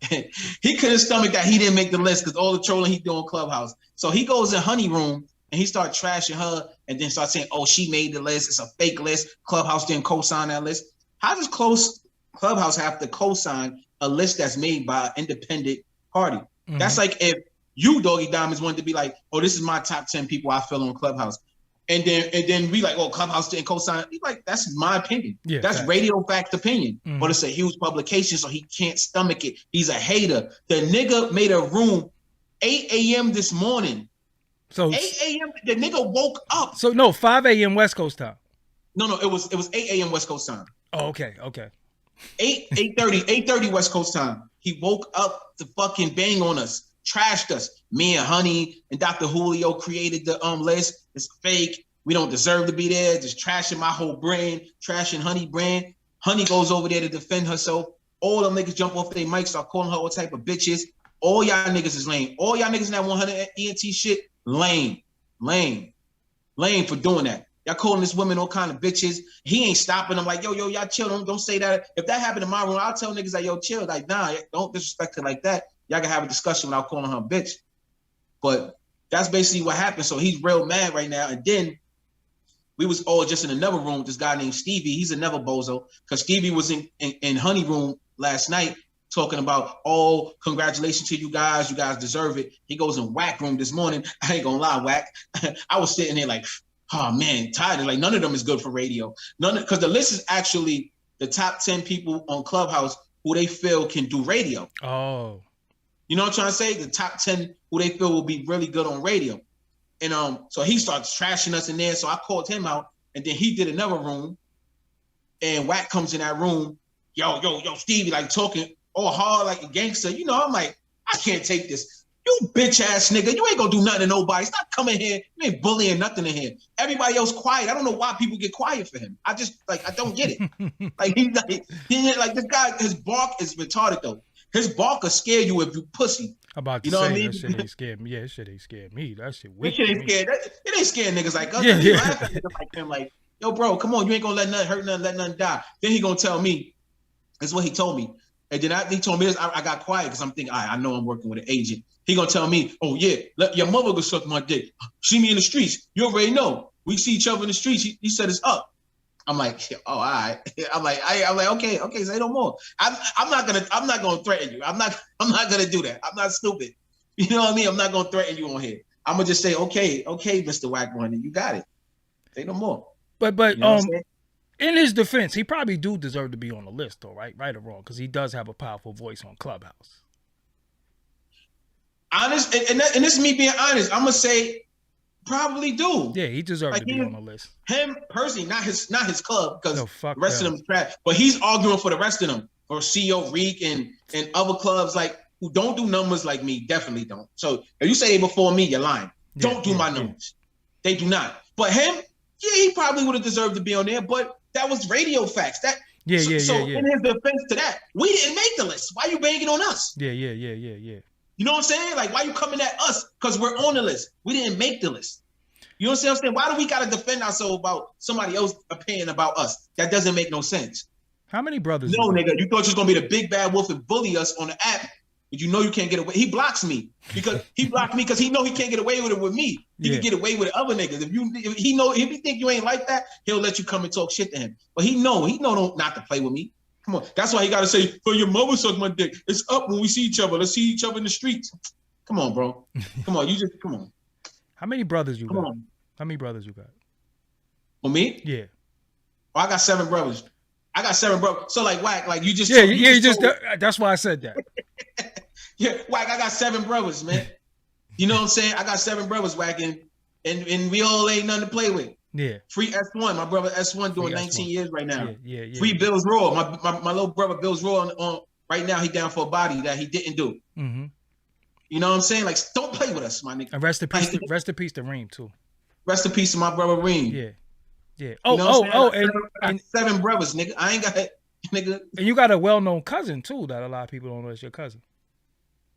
Speaker 2: He couldn't stomach that he didn't make the list because all the trolling he do on Clubhouse. So he goes in Honey Room and he starts trashing her and then starts saying, oh, she made the list. It's a fake list. Clubhouse didn't co-sign that list. How does Clubhouse have to co-sign a list that's made by an independent party? That's like if you, Doggie Diamonds, wanted to be like, oh, this is my top 10 people I feel on Clubhouse. And then we like, oh, Clubhouse didn't co-sign. He's like, that's my opinion. Yeah, that's Radio Facts opinion. But it's a huge publication, so he can't stomach it. He's a hater. The nigga made a room 8 a.m. this morning. So 8 a.m. The nigga woke up.
Speaker 1: So no, 5 a.m. West Coast time.
Speaker 2: No, it was 8 a.m. West Coast time.
Speaker 1: Oh, okay.
Speaker 2: 8:30 West Coast time. He woke up to fucking bang on us. Trashed us. Me and Honey and Dr. Julio created the list. It's fake. We don't deserve to be there. Just trashing my whole brand, trashing Honey brand. Honey goes over there to defend herself. All them niggas jump off their mics, start calling her all type of bitches. All y'all niggas is lame. All y'all niggas in that 100 ENT shit, lame for doing that. Y'all calling this woman all kind of bitches. He ain't stopping them like, yo, y'all chill. Don't say that. If that happened in my room, I'll tell niggas like, yo, chill. Like, nah, don't disrespect her like that. Y'all can have a discussion without calling her a bitch. But that's basically what happened. So he's real mad right now. And then we was all just in another room with this guy named Stevie. He's another bozo. Because Stevie was in Honey room last night talking about, oh, congratulations to you guys. You guys deserve it. He goes in Wack room this morning. I ain't gonna lie, Wack. I was sitting there like, oh man, tired. Like none of them is good for radio. Because the list is actually the top 10 people on Clubhouse who they feel can do radio.
Speaker 1: Oh.
Speaker 2: You know what I'm trying to say? The top 10 who they feel will be really good on radio. And so he starts trashing us in there. So I called him out and then he did another room and Wack comes in that room. Yo, Stevie, like talking all hard like a gangster. You know, I'm like, I can't take this. You bitch ass nigga. You ain't gonna do nothing to nobody. Stop coming here. You ain't bullying nothing in here. Everybody else quiet. I don't know why people get quiet for him. I don't get it. Like this guy, his bark is retarded though. His bark will scare you if you pussy.
Speaker 1: About to say, what I mean? That shit ain't scared me. Yeah, that shit ain't scared me. That shit weak.
Speaker 2: That shit ain't scared. It ain't scared niggas like us. Yeah. Laugh at niggas like him like, yo, bro, come on. You ain't gonna let nothing hurt nothing, let nothing die. Then he gonna tell me, that's what he told me. And then he told me this, I got quiet because I'm thinking, I know I'm working with an agent. He gonna tell me, oh yeah, let your mother go suck my dick. See me in the streets. You already know. We see each other in the streets. He said it's up. I'm like, oh, all right. I'm like, okay, say no more. I'm not gonna threaten you. I'm not gonna do that. I'm not stupid. You know what I mean? I'm not gonna threaten you on here. I'm gonna just say, okay, Mr. Wack One, you got it. Say no more.
Speaker 1: But you know in his defense, he probably do deserve to be on the list, though, right or wrong, because he does have a powerful voice on Clubhouse.
Speaker 2: Honest, and this is me being honest. I'm gonna say. Probably do.
Speaker 1: Yeah, he deserves to be on the list.
Speaker 2: Him personally, not his club, because the rest of them is trash. But he's arguing for the rest of them, for CEO Reek and other clubs like who don't do numbers like me. Definitely don't. So if you say they before me, you're lying. Don't do my numbers. They do not. But him, he probably would have deserved to be on there. But that was Radio Facts. So in his defense to that, we didn't make the list. Why are you banging on us?
Speaker 1: Yeah.
Speaker 2: You know what I'm saying? Like, why you coming at us? Because we're on the list. We didn't make the list. You know what I'm saying? Why do we got to defend ourselves about somebody else's opinion about us? That doesn't make no sense.
Speaker 1: How many brothers?
Speaker 2: No, nigga. You thought you was going to be the big bad wolf and bully us on the app, but you know you can't get away. He blocks me because he know he can't get away with it with me. He can get away with other niggas. If he think you ain't like that, he'll let you come and talk shit to him. But he know not to play with me. Come on. That's why he got to say, for your mother suck my dick. It's up when we see each other. Let's see each other in the streets. Come on, bro. Come on. Come on.
Speaker 1: How many brothers you got? How many brothers you got?
Speaker 2: For me?
Speaker 1: Yeah.
Speaker 2: Oh, I got 7 brothers. So like Wack, like you just.
Speaker 1: That's why I said that.
Speaker 2: Yeah, Wack, I got 7 brothers, man. You know what I'm saying? I got 7 brothers, Wack, and we all ain't nothing to play with.
Speaker 1: Yeah.
Speaker 2: Free S1. My brother S1 doing 19 years right now.
Speaker 1: Yeah.
Speaker 2: Free Bills Raw. My little brother Bills Raw on right now. He down for a body that he didn't do.
Speaker 1: Mm-hmm.
Speaker 2: You know what I'm saying? Like, don't play with us, my nigga.
Speaker 1: And rest in peace to Reem too.
Speaker 2: Rest in peace to my brother Reem.
Speaker 1: Yeah. Yeah.
Speaker 2: Oh, you know
Speaker 1: and
Speaker 2: 7 brothers, nigga. I ain't got that, nigga.
Speaker 1: And you got a well-known cousin too that a lot of people don't know is your cousin.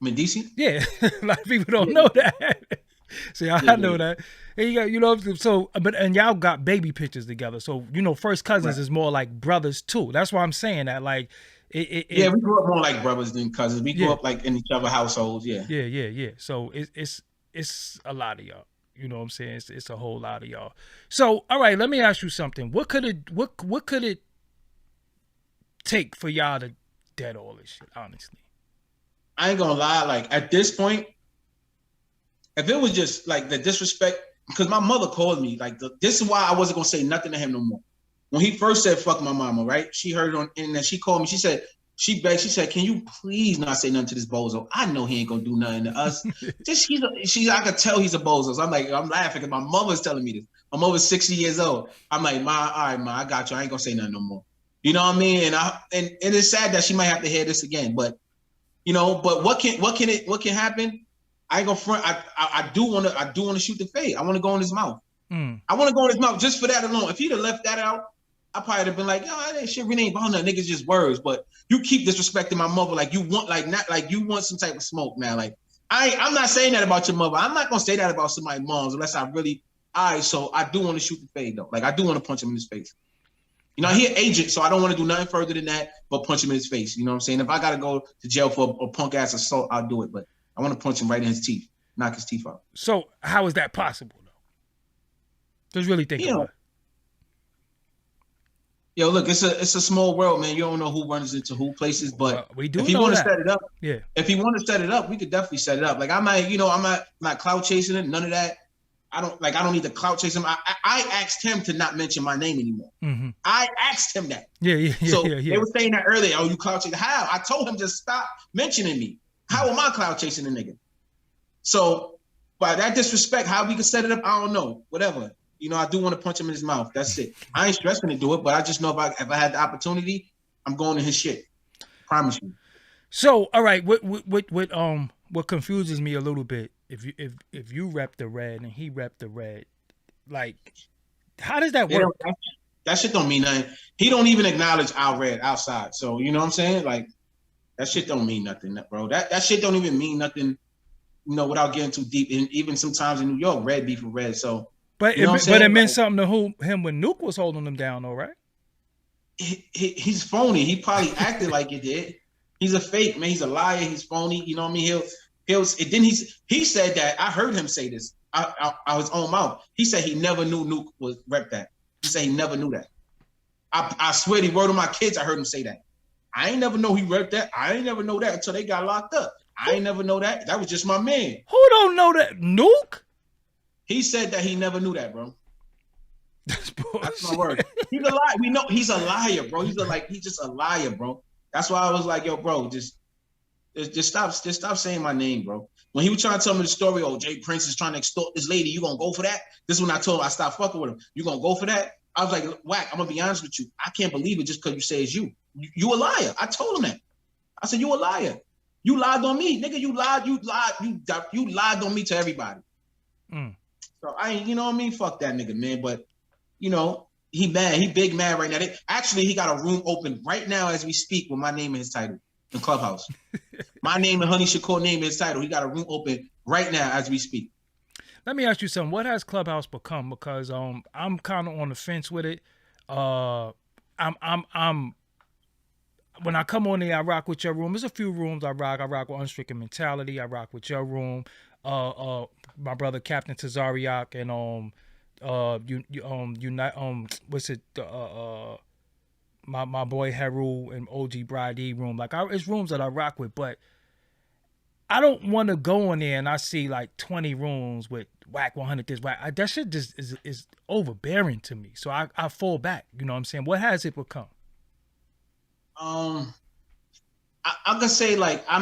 Speaker 2: Medici?
Speaker 1: Yeah, a lot of people don't know that. See, I know that. And you got, so, and y'all got baby pictures together. So, first cousins is more like brothers too. That's why I'm saying that. Like,
Speaker 2: we grew up more like brothers than cousins. We grew up like in each other's households. Yeah.
Speaker 1: Yeah. So it's a lot of y'all. You know what I'm saying? It's a whole lot of y'all. So, all right, let me ask you something. What could it take for y'all to dead all this shit? Honestly,
Speaker 2: I ain't gonna lie. Like at this point, if it was just like the disrespect, because my mother called me. Like this is why I wasn't gonna say nothing to him no more. When he first said "fuck my mama," right? She heard it on internet. She called me. She said, she begged. She said, "Can you please not say nothing to this bozo? I know he ain't gonna do nothing to us." I could tell he's a bozo. So I'm laughing because my mother's telling me this. My mother's 60 years old. I'm like, Ma, all right, Ma, I got you. I ain't gonna say nothing no more. You know what I mean? And it's sad that she might have to hear this again. But but what can happen? I ain't gonna front. I do want to shoot the fade. I want to go in his mouth. I want to go in his mouth just for that alone. If he'd have left that out, I probably have been like, yo, that shit really ain't about nothing. Niggas just words. But you keep disrespecting my mother like you want, like not like you want some type of smoke, man. Like I'm not saying that about your mother. I'm not gonna say that about somebody's moms unless I really. So I do want to shoot the fade though. Like I do want to punch him in his face. He an agent, so I don't want to do nothing further than that, but punch him in his face. You know what I'm saying? If I gotta go to jail for a punk ass assault, I'll do it. But I want to punch him right in his teeth, knock his teeth out.
Speaker 1: So how is that possible though? Just really think about it.
Speaker 2: Yo, look, it's a small world, man. You don't know who runs into who places, but
Speaker 1: we do.
Speaker 2: If you want to set it up,
Speaker 1: yeah.
Speaker 2: If he want to set it up, we could definitely set it up. Like I'm not clout chasing it, none of that. I don't need to clout chase him. I asked him to not mention my name anymore.
Speaker 1: Mm-hmm.
Speaker 2: I asked him that.
Speaker 1: Yeah.
Speaker 2: So they were saying that earlier. Oh, you clout chasing? How? I told him to stop mentioning me. How am I clout chasing a nigga? So by that disrespect, how we could set it up, I don't know. Whatever. I do want to punch him in his mouth. That's it. I ain't stressing to do it, but I just know if I had the opportunity, I'm going in his shit. Promise you.
Speaker 1: So, all right, what confuses me a little bit, if you rep the red and he rep the red, like, how does that work?
Speaker 2: That shit don't mean nothing. He don't even acknowledge our red outside. So you know what I'm saying? Like, that shit don't mean nothing, bro. That shit don't even mean nothing, without getting too deep. And even sometimes in New York, red beef with red. So.
Speaker 1: But it meant something to him when Nuke was holding him down, though, right?
Speaker 2: He's phony. He probably acted like it did. He's a fake, man. He's a liar. He's phony. You know what I mean? He said that. I heard him say this out his own mouth. He said he never knew Nuke was rep that. He said he never knew that. I swear the word of my kids, I heard him say that. I ain't never know he repped that. I ain't never know that until they got locked up. I ain't never know that. That was just my man.
Speaker 1: Who don't know that? Nuke?
Speaker 2: He said that he never knew that, bro.
Speaker 1: That's
Speaker 2: my word. He's a liar. We know he's a liar, bro. He's just a liar, bro. That's why I was like, yo, bro, just stop saying my name, bro. When he was trying to tell me the story, Jay Prince is trying to extort this lady, you gonna go for that? This is when I told him I stopped fucking with him. You gonna go for that? I was like, Wack, I'm gonna be honest with you. I can't believe it just because you say it's you. You a liar. I told him that. I said, you a liar. You lied on me, nigga. You lied on me to everybody. So you know what I mean? Fuck that nigga, man. But he mad. He big mad right now. He got a room open right now as we speak with my name and his title in Clubhouse. My name and Honey Shakur name and his title. He got a room open right now as we speak.
Speaker 1: Let me ask you something. What has Clubhouse become? Because I'm kind of on the fence with it. I'm when I come on there, I rock with your room. There's a few rooms I rock. I rock with Unstricken Mentality. I rock with your room. My brother Captain Tazariak and my boy Heru and OG Bride room. Like it's rooms that I rock with, but I don't want to go in there and I see like 20 rooms with Wack 100 this Wack. That shit just is overbearing to me. So I fall back. You know what I'm saying? What has it become?
Speaker 2: I'm gonna say like I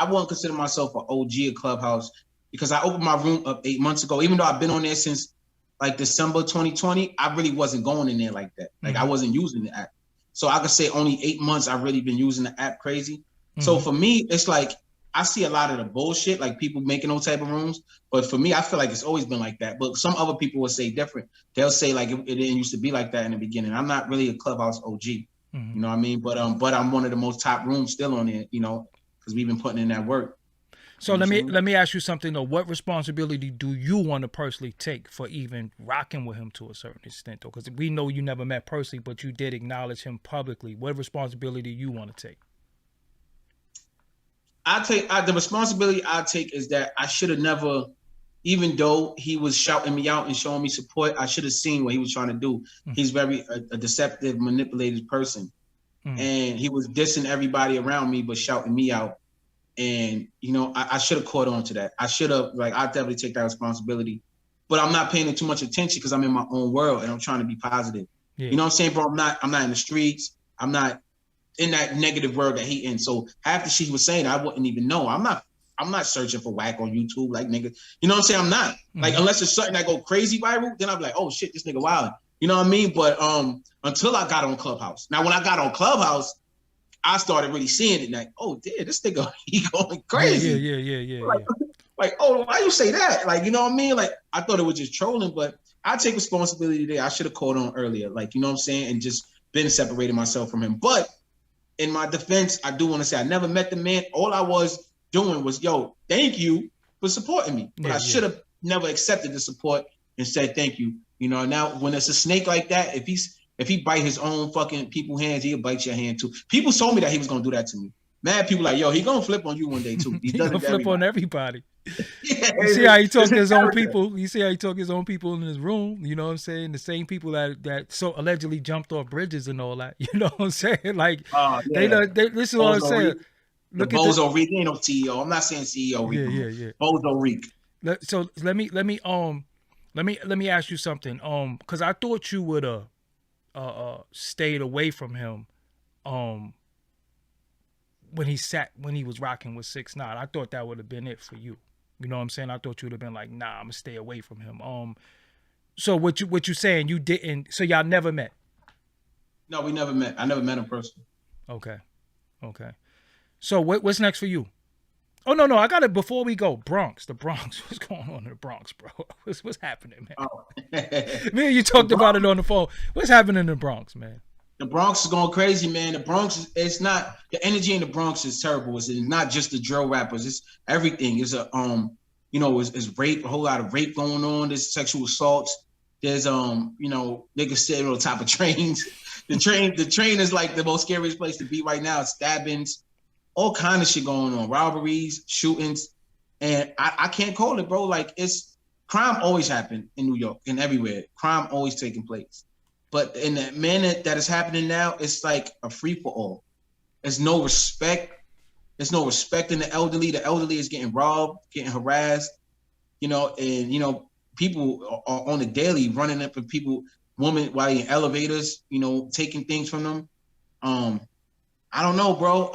Speaker 2: wouldn't consider myself an OG at Clubhouse because I opened my room up 8 months ago. Even though I've been on there since like December 2020, I really wasn't going in there like that. Like I wasn't using the app. So I could say only 8 months I've really been using the app crazy. So for me, it's like I see a lot of the bullshit, like people making those type of rooms. But for me, I feel like it's always been like that. But some other people will say different. They'll say like it didn't used to be like that in the beginning. I'm not really a Clubhouse OG, you know what I mean? But I'm one of the most top rooms still on it, you know, because we've been putting in that work.
Speaker 1: So let me ask you something though. What responsibility do you want to personally take for even rocking with him to a certain extent though? Because we know you never met personally, but you did acknowledge him publicly. What responsibility do you want to take?
Speaker 2: The responsibility I take is that I should have never, even though he was shouting me out and showing me support, I should have seen what he was trying to do. He's very a deceptive, manipulated person. And he was dissing everybody around me, but shouting me out. And, you know, I should have caught on to that. I should have, like, I definitely take that responsibility. But I'm not paying it too much attention because I'm in my own world and I'm trying to be positive. Yeah. You know what I'm saying, bro? I'm not in the streets. I'm not in that negative world that he in. So after she was saying, I wouldn't even know. I'm not searching for Wack on YouTube, like nigga. You know what I'm saying? I'm not. Like, unless it's something that go crazy viral, then I'm like, oh shit, this nigga wildin'. You know what I mean? But until I got on Clubhouse. Now when I got on Clubhouse, I started really seeing it like, oh damn, this nigga, he going crazy.
Speaker 1: Yeah.
Speaker 2: Like, oh, why you say that? Like, you know what I mean? Like, I thought it was just trolling, but I take responsibility there. I should have called on earlier, like, you know what I'm saying? And just been separating myself from him. But in my defense, I do want to say I never met the man. All I was doing was, yo, thank you for supporting me. But I should have never accepted the support and said thank you. You know, now when it's a snake like that, if he bite his own fucking people hands, he'll bite your hand too. People told me that he was gonna do that to me. Mad people like, yo, he gonna flip on you one day too.
Speaker 1: He gonna flip on everybody. You see how he talk to his own people? You see how he talk his own people in his room? You know what I'm saying? The same people that so allegedly jumped off bridges and all that. You know what I'm saying? Like, they this is what I'm saying.
Speaker 2: Look at Bozo Reek. Ain't no CEO. I'm not saying CEO Reek.
Speaker 1: Yeah.
Speaker 2: Bozo Reek.
Speaker 1: So let me ask you something. Because I thought you would stayed away from him when he was rocking with 6ix9ine. I thought that would have been it for you. You know what I'm saying? I thought you would have been like, nah, I'm gonna stay away from him. So what you saying, you didn't, so y'all never met?
Speaker 2: No, we never met. I never met him personally.
Speaker 1: Okay. So what's next for you? Oh no, I got it before we go. The Bronx. What's going on in the Bronx, bro? What's happening, man? Oh. Me and you talked about it on the phone. What's happening in the Bronx, man?
Speaker 2: The Bronx is going crazy, man. The Bronx it's not, the energy in the Bronx is terrible. It's not just the drill rappers. It's everything. It's it's rape, a whole lot of rape going on. There's sexual assaults. There's niggas sitting on top of trains. The train is like the most scariest place to be right now. Stabbings, all kind of shit going on, robberies, shootings, and I can't call it, bro. Like, it's crime always happen in New York and everywhere. Crime always taking place, but in the minute that is happening now, it's like a free for all. There's no respect. There's no respect in the elderly. The elderly is getting robbed, getting harassed, and people are on the daily running up for people, women while in elevators, taking things from them. I don't know, bro.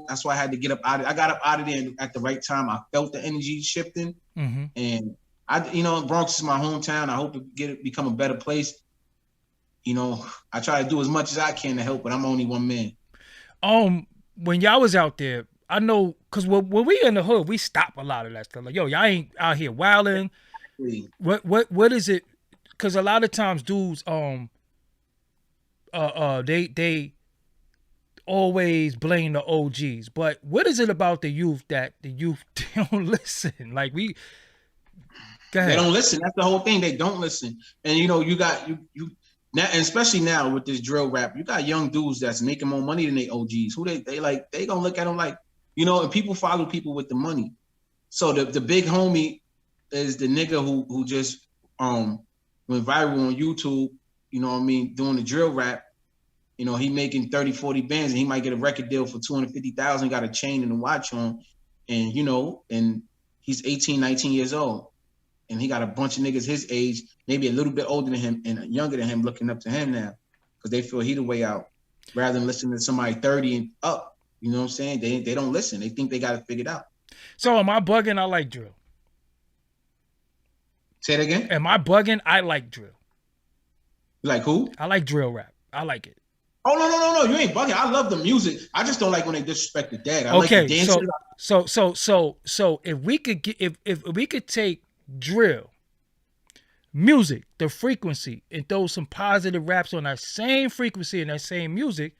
Speaker 2: That's why I had to get up out of it. I got up out of there at the right time. I felt the energy shifting. And Bronx is my hometown. I hope it become a better place. I try to do as much as I can to help, but I'm only one man.
Speaker 1: When y'all was out there, I know, because when we in the hood, we stop a lot of that stuff. Like, yo, y'all ain't out here wilding. What is it? Because a lot of times dudes, they always blame the OGs, but what is it about the youth that the youth don't listen? Like, go ahead.
Speaker 2: They don't listen. That's the whole thing. They don't listen. And you got you now, and especially now with this drill rap, you got young dudes that's making more money than they OGs. Who they gonna look at them like, and people follow people with the money. So the big homie is the nigga who just went viral on YouTube, doing the drill rap. He making 30, 40 bands, and he might get a record deal for 250,000, got a chain and a watch on, and and he's 18, 19 years old. And he got a bunch of niggas his age, maybe a little bit older than him and younger than him, looking up to him now because they feel he the way out rather than listening to somebody 30 and up. You know what I'm saying? They don't listen. They think they got it figured out.
Speaker 1: So am I bugging? I like drill.
Speaker 2: Say it again?
Speaker 1: Am I bugging? I like drill.
Speaker 2: You like who?
Speaker 1: I like drill rap. I like it.
Speaker 2: Oh no! You ain't bugging. I love the music. I just don't like when they disrespect the dead. I
Speaker 1: Okay,
Speaker 2: like the dances.
Speaker 1: so if we could get if we could take drill music, the frequency, and throw some positive raps on that same frequency and that same music,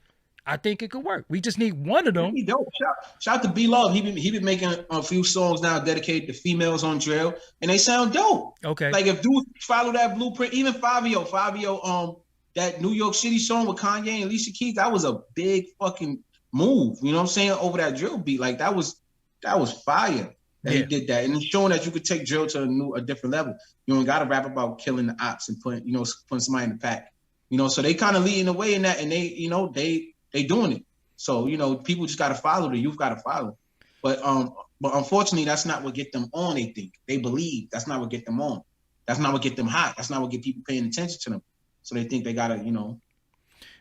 Speaker 1: I think it could work. We just need one of them.
Speaker 2: Dope. Shout to B Love. He been making a few songs now dedicated to females on drill, and they sound dope.
Speaker 1: Okay.
Speaker 2: Like if dudes follow that blueprint, even Fabio, that New York City song with Kanye and Alicia Keys, that was a big fucking move. You know what I'm saying? Over that drill beat, like that was fire. That he did that, and it's showing that you could take drill to a different level. You don't got to rap about killing the ops and putting somebody in the pack. So they kind of leading the way in that, and they doing it. So, people just got to follow. The youth got to follow. But unfortunately, that's not what get them on, they think. They believe. That's not what get them on. That's not what get them hot. That's not what get people paying attention to them. So they think they got to,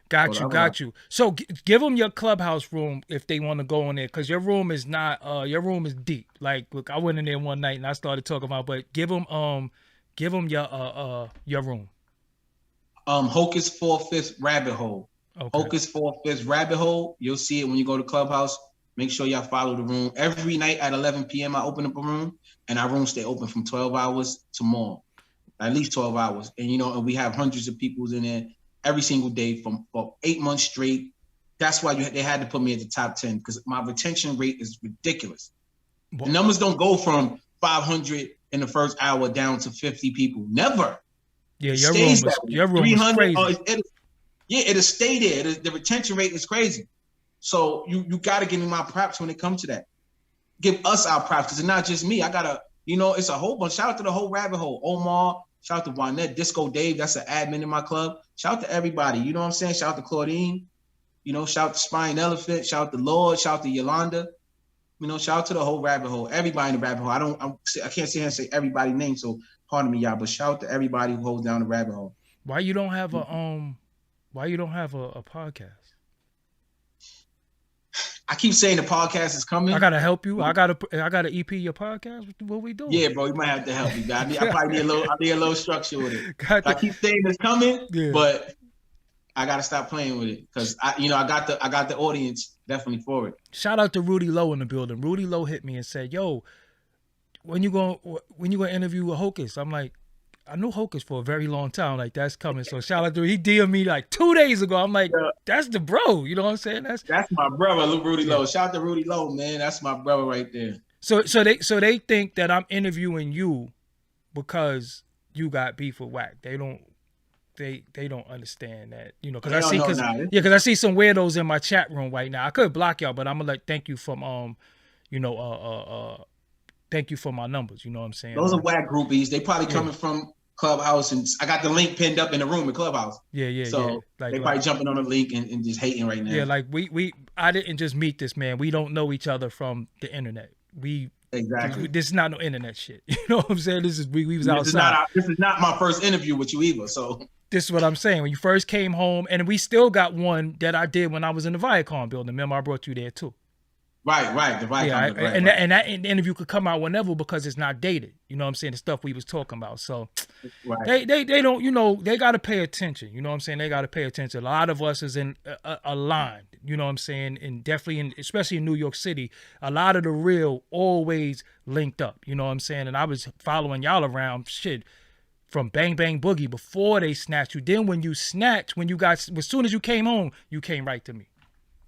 Speaker 1: Got you. So give them your clubhouse room if they want to go in there, because your room is not, your room is deep. Like, look, I went in there one night and I started talking about, but give them your room.
Speaker 2: Hocus 45th Rabbit Hole.
Speaker 1: Okay.
Speaker 2: Hocus 45th Rabbit Hole. You'll see it when you go to Clubhouse. Make sure y'all follow the room. Every night at 11 p.m. I open up a room, and our rooms stay open from 12 hours to more, at least 12 hours. And and we have hundreds of people in there every single day for 8 months straight. That's why they had to put me at the top 10, because my retention rate is ridiculous. The numbers don't go from 500 in the first hour down to 50 people. Never.
Speaker 1: Yeah, your room is crazy.
Speaker 2: It'll stay there. The retention rate is crazy. So you got to give me my props when it comes to that. Give us our props, because it's not just me. I got to, it's a whole bunch. Shout out to the whole rabbit hole. Omar, shout out to Juanette, Disco Dave, that's an admin in my club. Shout out to everybody. You know what I'm saying? Shout out to Claudine. Shout out to Spine Elephant. Shout out to Lord. Shout out to Yolanda. Shout out to the whole rabbit hole. Everybody in the rabbit hole. I can't sit here and say everybody's name, so pardon me, y'all, but shout out to everybody who holds down the rabbit hole.
Speaker 1: Why you don't have a podcast?
Speaker 2: I keep saying the podcast is coming.
Speaker 1: I gotta help you. I gotta EP your podcast. What we doing?
Speaker 2: Yeah, bro, you might have to help me. I probably need a little structure with it. I keep saying it's coming, but I gotta stop playing with it, because I got the audience definitely for it.
Speaker 1: Shout out to Rudy Lowe in the building. Rudy Lowe hit me and said, "Yo, when you gonna interview a Hocus?" I'm like, I knew Hocus for a very long time. Like, that's coming. So shout out to him. He DM'd me like 2 days ago. I'm like, that's the bro. You know what I'm saying? That's
Speaker 2: my brother, Rudy Lowe. Shout out to Rudy Lowe, man. That's my brother right there.
Speaker 1: So they think that I'm interviewing you because you got beef with Wack. They don't understand that, because I see some weirdos in my chat room right now. I could block y'all, but I'm gonna thank you from thank you for my numbers. You know what I'm saying?
Speaker 2: Those are Wack groupies. They probably coming from Clubhouse, and I got the link pinned up in the room in Clubhouse. So they probably jumping on the link and just hating right now.
Speaker 1: Yeah, like I didn't just meet this man. We don't know each other from the internet.
Speaker 2: Exactly.
Speaker 1: This is not no internet shit. You know what I'm saying? This is we was outside.
Speaker 2: This is not my first interview with you either. So
Speaker 1: this is what I'm saying. When you first came home, and we still got one that I did when I was in the Viacom building. Remember, I brought you there too.
Speaker 2: Right. The Viacom.
Speaker 1: Yeah, and that interview could come out whenever, because it's not dated. You know what I'm saying? The stuff we was talking about. So they don't, they got to pay attention. You know what I'm saying? They got to pay attention. A lot of us is in aligned. You know what I'm saying? And definitely, especially in New York City, a lot of the real always linked up. You know what I'm saying? And I was following y'all around shit from Bang Bang Boogie before they snatched you. Then when you snatched, as soon as you came home, you came right to me.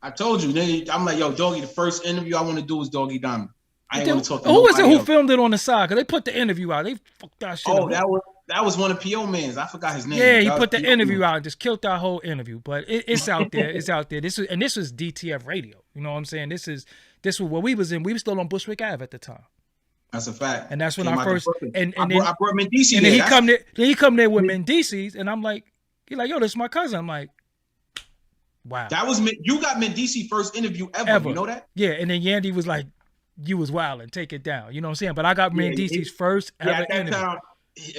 Speaker 2: I told you. I'm like, yo, Doggy, the first interview I want to do is Doggy Diamond. I ain't want to talk to
Speaker 1: who was it who
Speaker 2: else.
Speaker 1: filmed it on the side? Because they put the interview out. They fucked that shit up.
Speaker 2: That was one of P.O. Man's. I forgot his name.
Speaker 1: Yeah, he put the interview out and just killed that whole interview. But it's out there. It's out there. This was DTF radio. You know what I'm saying? This was what we was in. We were still on Bushwick Ave at the time.
Speaker 2: That's a fact.
Speaker 1: And that's when I first and
Speaker 2: I brought Mendici.
Speaker 1: And then he come there with Mendici's, and I'm like, he's like, yo, this is my cousin. I'm like, wow.
Speaker 2: That was you got Mendici first interview ever. You know that?
Speaker 1: Yeah, and then Yandy was like, you was wilding, take it down. You know what I'm saying? But I got Mendici's first ever interview.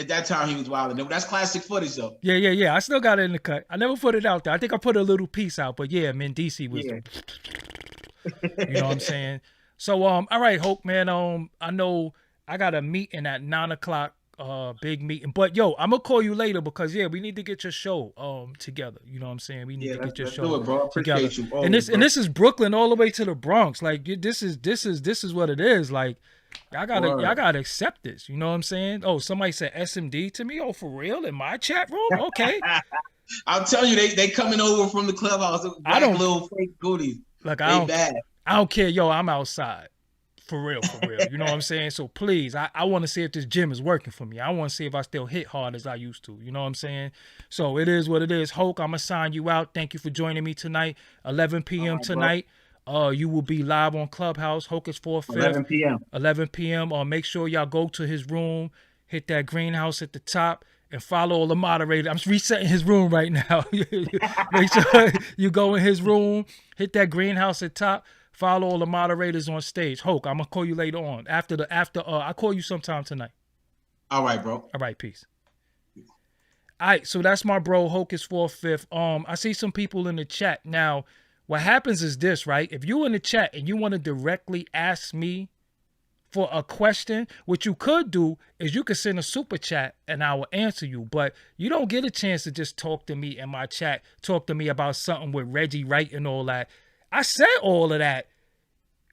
Speaker 2: At that time, he was wilding. That's classic footage, though.
Speaker 1: Yeah. I still got it in the cut. I never put it out there. I think I put a little piece out, but yeah, Mendici was.
Speaker 2: Yeah.
Speaker 1: You know what I'm saying? So all right, Hope, man. I know I got a meeting at 9:00 big meeting. But yo, I'm gonna call you later because we need to get your show together. You know what I'm saying? We need to get your
Speaker 2: let's
Speaker 1: show
Speaker 2: do it, bro.
Speaker 1: together.
Speaker 2: Appreciate you. Always,
Speaker 1: And this is Brooklyn all the way to the Bronx. Like this is what it is. Like y'all gotta accept this. You know what I'm saying? Oh, somebody said SMD to me. Oh, for real? In my chat room? Okay.
Speaker 2: I'm telling you, they coming over from the clubhouse.
Speaker 1: I don't
Speaker 2: little fake goodies.
Speaker 1: Like
Speaker 2: I
Speaker 1: don't care. Yo, I'm outside. For real. You know what I'm saying? So please, I want to see if this gym is working for me. I want to see if I still hit hard as I used to. You know what I'm saying? So it is what it is. Hoke, I'm going to sign you out. Thank you for joining me tonight. 11 p.m. tonight. You will be live on Clubhouse. Hocus 45th.
Speaker 2: 11 p.m.
Speaker 1: 11 p.m. Make sure y'all go to his room. Hit that greenhouse at the top. And follow all the moderators. I'm resetting his room right now. Make sure you go in his room. Hit that greenhouse at top. Follow all the moderators on stage. Hoke, I'm gonna call you later on. After I'll call you sometime tonight.
Speaker 2: All right, bro.
Speaker 1: All right, peace. All right, so that's my bro, Hocus 45th. I see some people in the chat. Now, what happens is this, right? If you in the chat and you want to directly ask me for a question, what you could do is you could send a super chat and I will answer you. But you don't get a chance to just talk to me in my chat, talk to me about something with Reggie Wright and all that. I said all of that.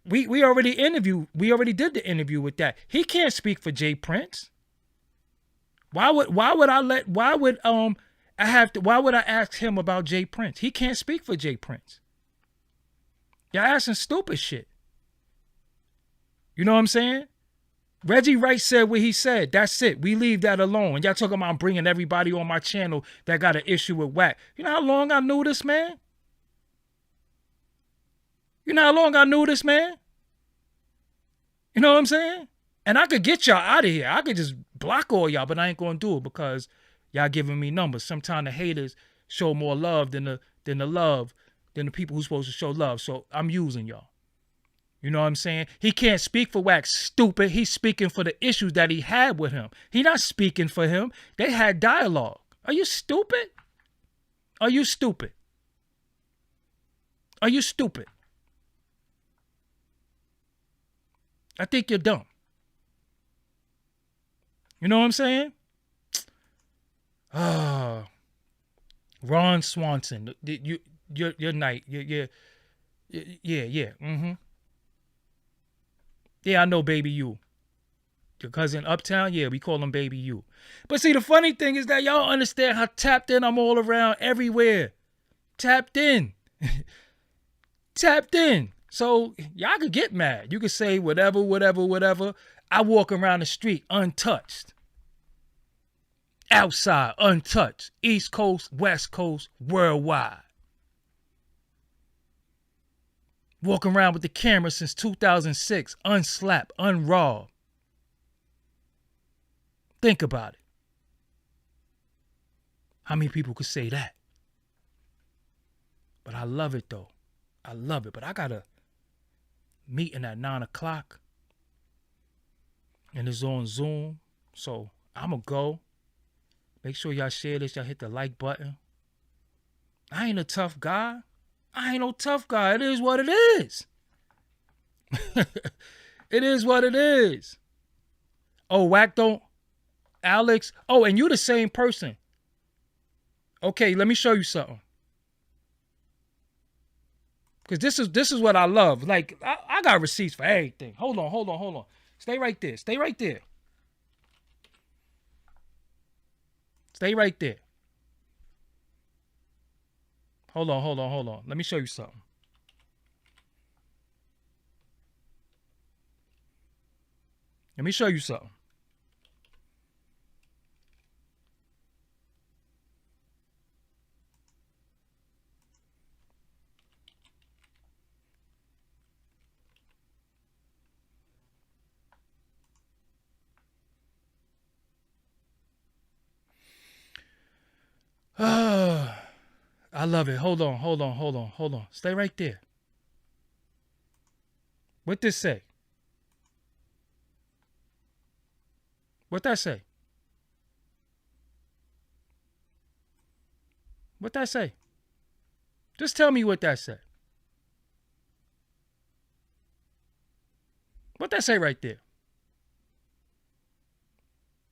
Speaker 1: We already interviewed. We already did the interview with that. He can't speak for Jay Prince. Why would I ask him about Jay Prince? He can't speak for Jay Prince. Y'all asking stupid shit. You know what I'm saying? Reggie Wright said what he said. That's it. We leave that alone. And y'all talking about bringing everybody on my channel that got an issue with Wack. You know how long I knew this man? You know how long I knew this man? You know what I'm saying? And I could get y'all out of here. I could just block all y'all, but I ain't gonna do it because y'all giving me numbers. Sometimes the haters show more love than the people who's supposed to show love. So I'm using y'all. You know what I'm saying? He can't speak for Wack, stupid. He's speaking for the issues that he had with him. He not speaking for him. They had dialogue. Are you stupid? Are you stupid? Are you stupid? I think you're dumb. You know what I'm saying? Ron Swanson, your night, yeah. Yeah, I know Baby You. Your cousin Uptown, yeah, we call him Baby You. But see, the funny thing is that y'all understand how tapped in I'm all around everywhere. Tapped in. Tapped in. So y'all could get mad. You could say whatever. I walk around the street untouched. Outside, untouched. East Coast, West Coast, worldwide. Walking around with the camera since 2006, unslapped, unrobbed. Think about it. How many people could say that? But I love it though. I love it. But I got a meeting at 9 o'clock. And it's on Zoom. So I'm going to go. Make sure y'all share this. Y'all hit the like button. I ain't a tough guy. I ain't no tough guy. It is what it is. It is what it is. Oh, Wack don't. Alex. Oh, and you the same person. Okay, let me show you something. Because this is what I love. Like, I got receipts for everything. Hold on. Stay right there. Stay right there. Hold on. Let me show you something. I love it. Hold on. Stay right there. What this say? What that say? Just tell me what that said. What that say right there?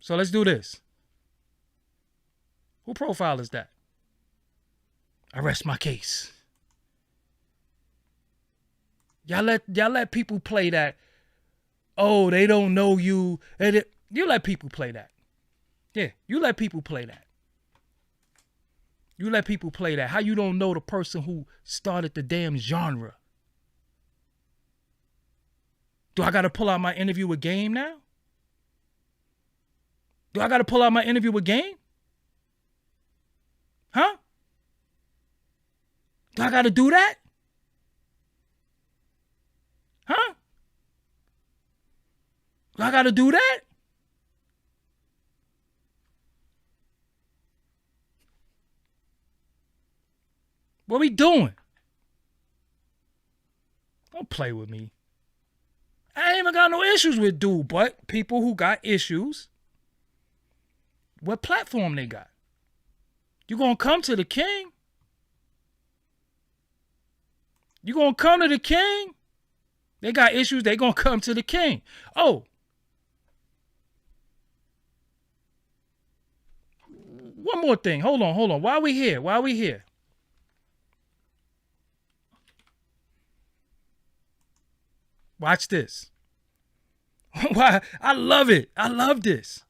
Speaker 1: So let's do this. Who profile is that? I rest my case. Y'all let people play that. Oh, they don't know you. You let people play that. Yeah, you let people play that. You let people play that. How you don't know the person who started the damn genre? Do I got to pull out my interview with Game now? Do I got to pull out my interview with Game? Huh? Do I got to do that? Huh? Do I got to do that? What we doing? Don't play with me. I ain't even got no issues with dude, but people who got issues, what platform they got? You gonna come to the king? You gonna come to the king? They got issues, they gonna come to the king. Oh. One more thing. Hold on. Why we here? Watch this. Why? I love it. I love this.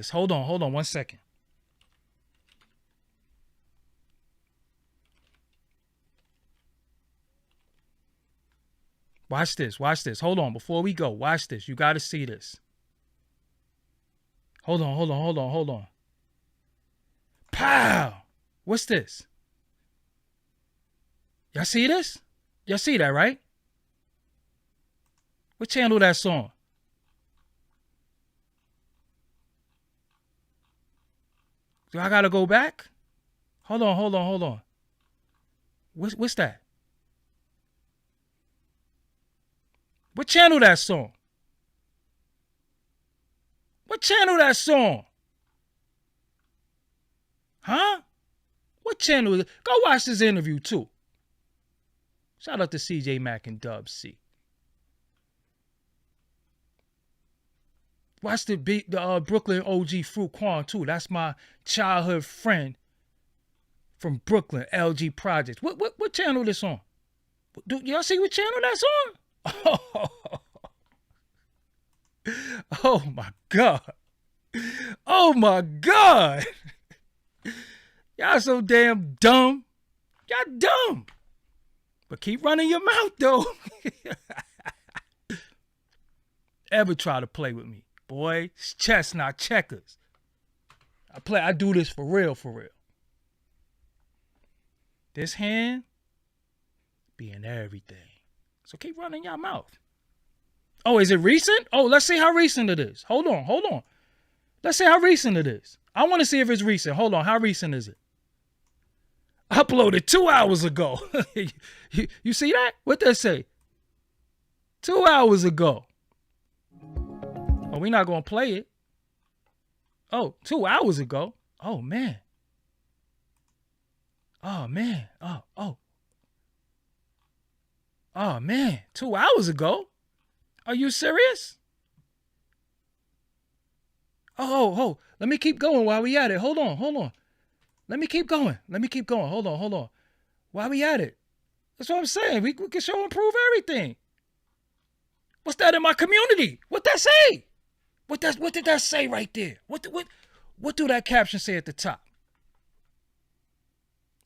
Speaker 1: Hold on 1 second. Watch this. Hold on. Before we go, watch this. You got to see this. Hold on. Pow! What's this? Y'all see this? Y'all see that, right? What channel that's on? Do I gotta go back? Hold on. What's that? What channel that's on? What channel that's on? Huh? What channel is it? Go watch this interview too. Shout out to CJ Mack and Dub C. Watch the Brooklyn OG Fruit Quan too. That's my childhood friend from Brooklyn, LG Projects. What channel this on? Do y'all see what channel that's on? Oh my God. Oh my God. Y'all so damn dumb. Y'all dumb. But keep running your mouth though. Ever try to play with me? Boy, it's chess, not checkers. I do this for real. This hand being everything. So keep running your mouth. Oh, is it recent? Oh, let's see how recent it is. Hold on. Let's see how recent it is. I want to see if it's recent. Hold on. How recent is it? Uploaded 2 hours ago. You see that? What that say? 2 hours ago. Oh, we're not going to play it. Oh, 2 hours ago. Oh, man. Oh, man. Oh, man. 2 hours ago? Are you serious? Oh. Let me keep going while we at it. Hold on. Let me keep going. Hold on. While we at it. That's what I'm saying. We can show and prove everything. What's that in my community? What that say? What did that say right there? What do that caption say at the top?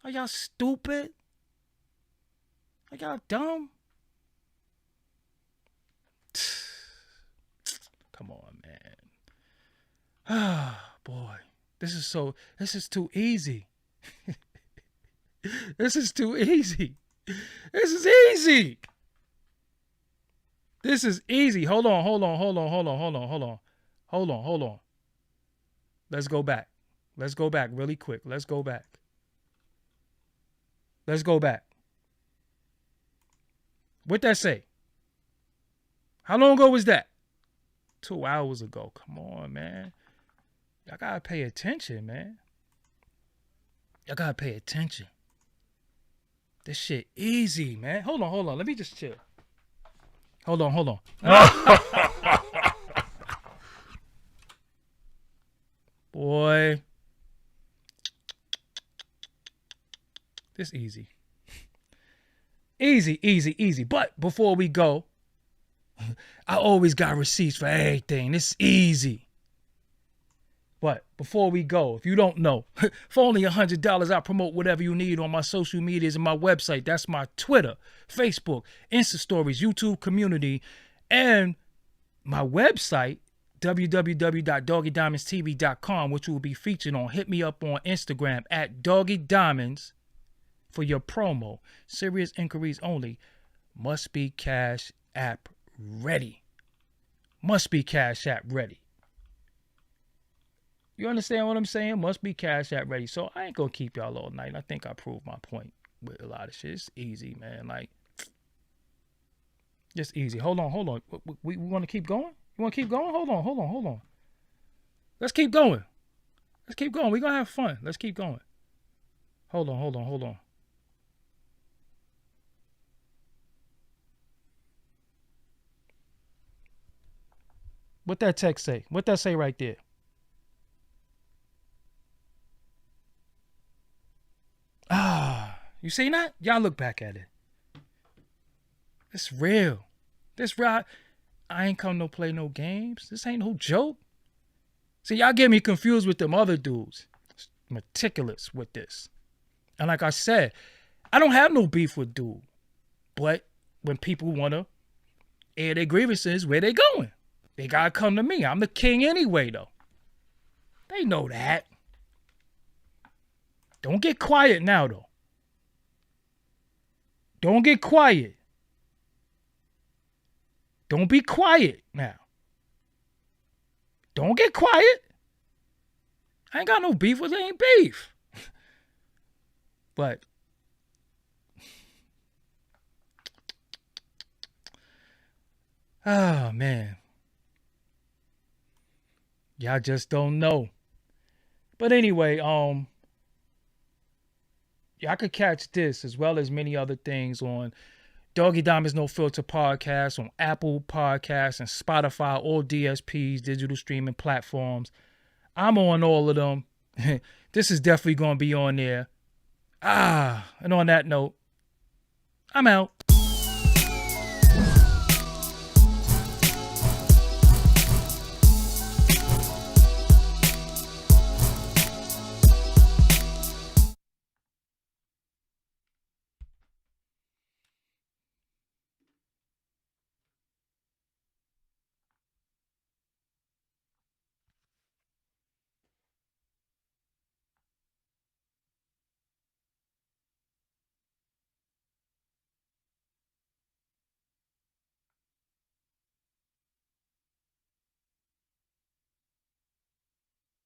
Speaker 1: Are y'all stupid? Are y'all dumb? Come on, man. Ah, boy. This is too easy. This is too easy. This is easy. This is easy. Hold on. Let's go back. Really quick. Let's go back. What'd that say? How long ago was that? 2 hours ago. Come on, man. Y'all gotta pay attention, man. This shit easy, man. Hold on. Let me just chill. Hold on. Boy. This easy. Easy. But before we go, I always got receipts for everything. It's easy. But before we go, if you don't know, for only $100, I promote whatever you need on my social medias and my website. That's my Twitter, Facebook, Insta Stories, YouTube community, and my website, www.doggiediamondstv.com, which will be featured on Hit Me Up on Instagram at Doggie Diamonds for your promo. Serious inquiries only. Must be Cash App ready. Must be Cash App ready. You understand what I'm saying? Must be Cash App ready. So I ain't gonna keep y'all all night. I think I proved my point with a lot of shit. It's easy, man. Like, just easy. Hold on. We want to keep going? You want to keep going? Hold on. Let's keep going. We're going to have fun. Let's keep going. Hold on. What that text say? What that say right there? You see that? Y'all look back at it. It's real. This real. I ain't come to play no games. This ain't no joke. See, y'all get me confused with them other dudes. Meticulous with this. And like I said, I don't have no beef with dude. But when people want to air their grievances, where they going? They got to come to me. I'm the king anyway, though. They know that. Don't get quiet now, though. Don't get quiet. Don't be quiet now. Don't get quiet. I ain't got no beef with it. Ain't beef. But oh man. Y'all just don't know. But anyway, y'all could catch this as well as many other things on Doggie Diamonds No Filter podcast, on Apple Podcasts and Spotify, all DSPs, digital streaming platforms. I'm on all of them. This is definitely going to be on there. And on that note, I'm out.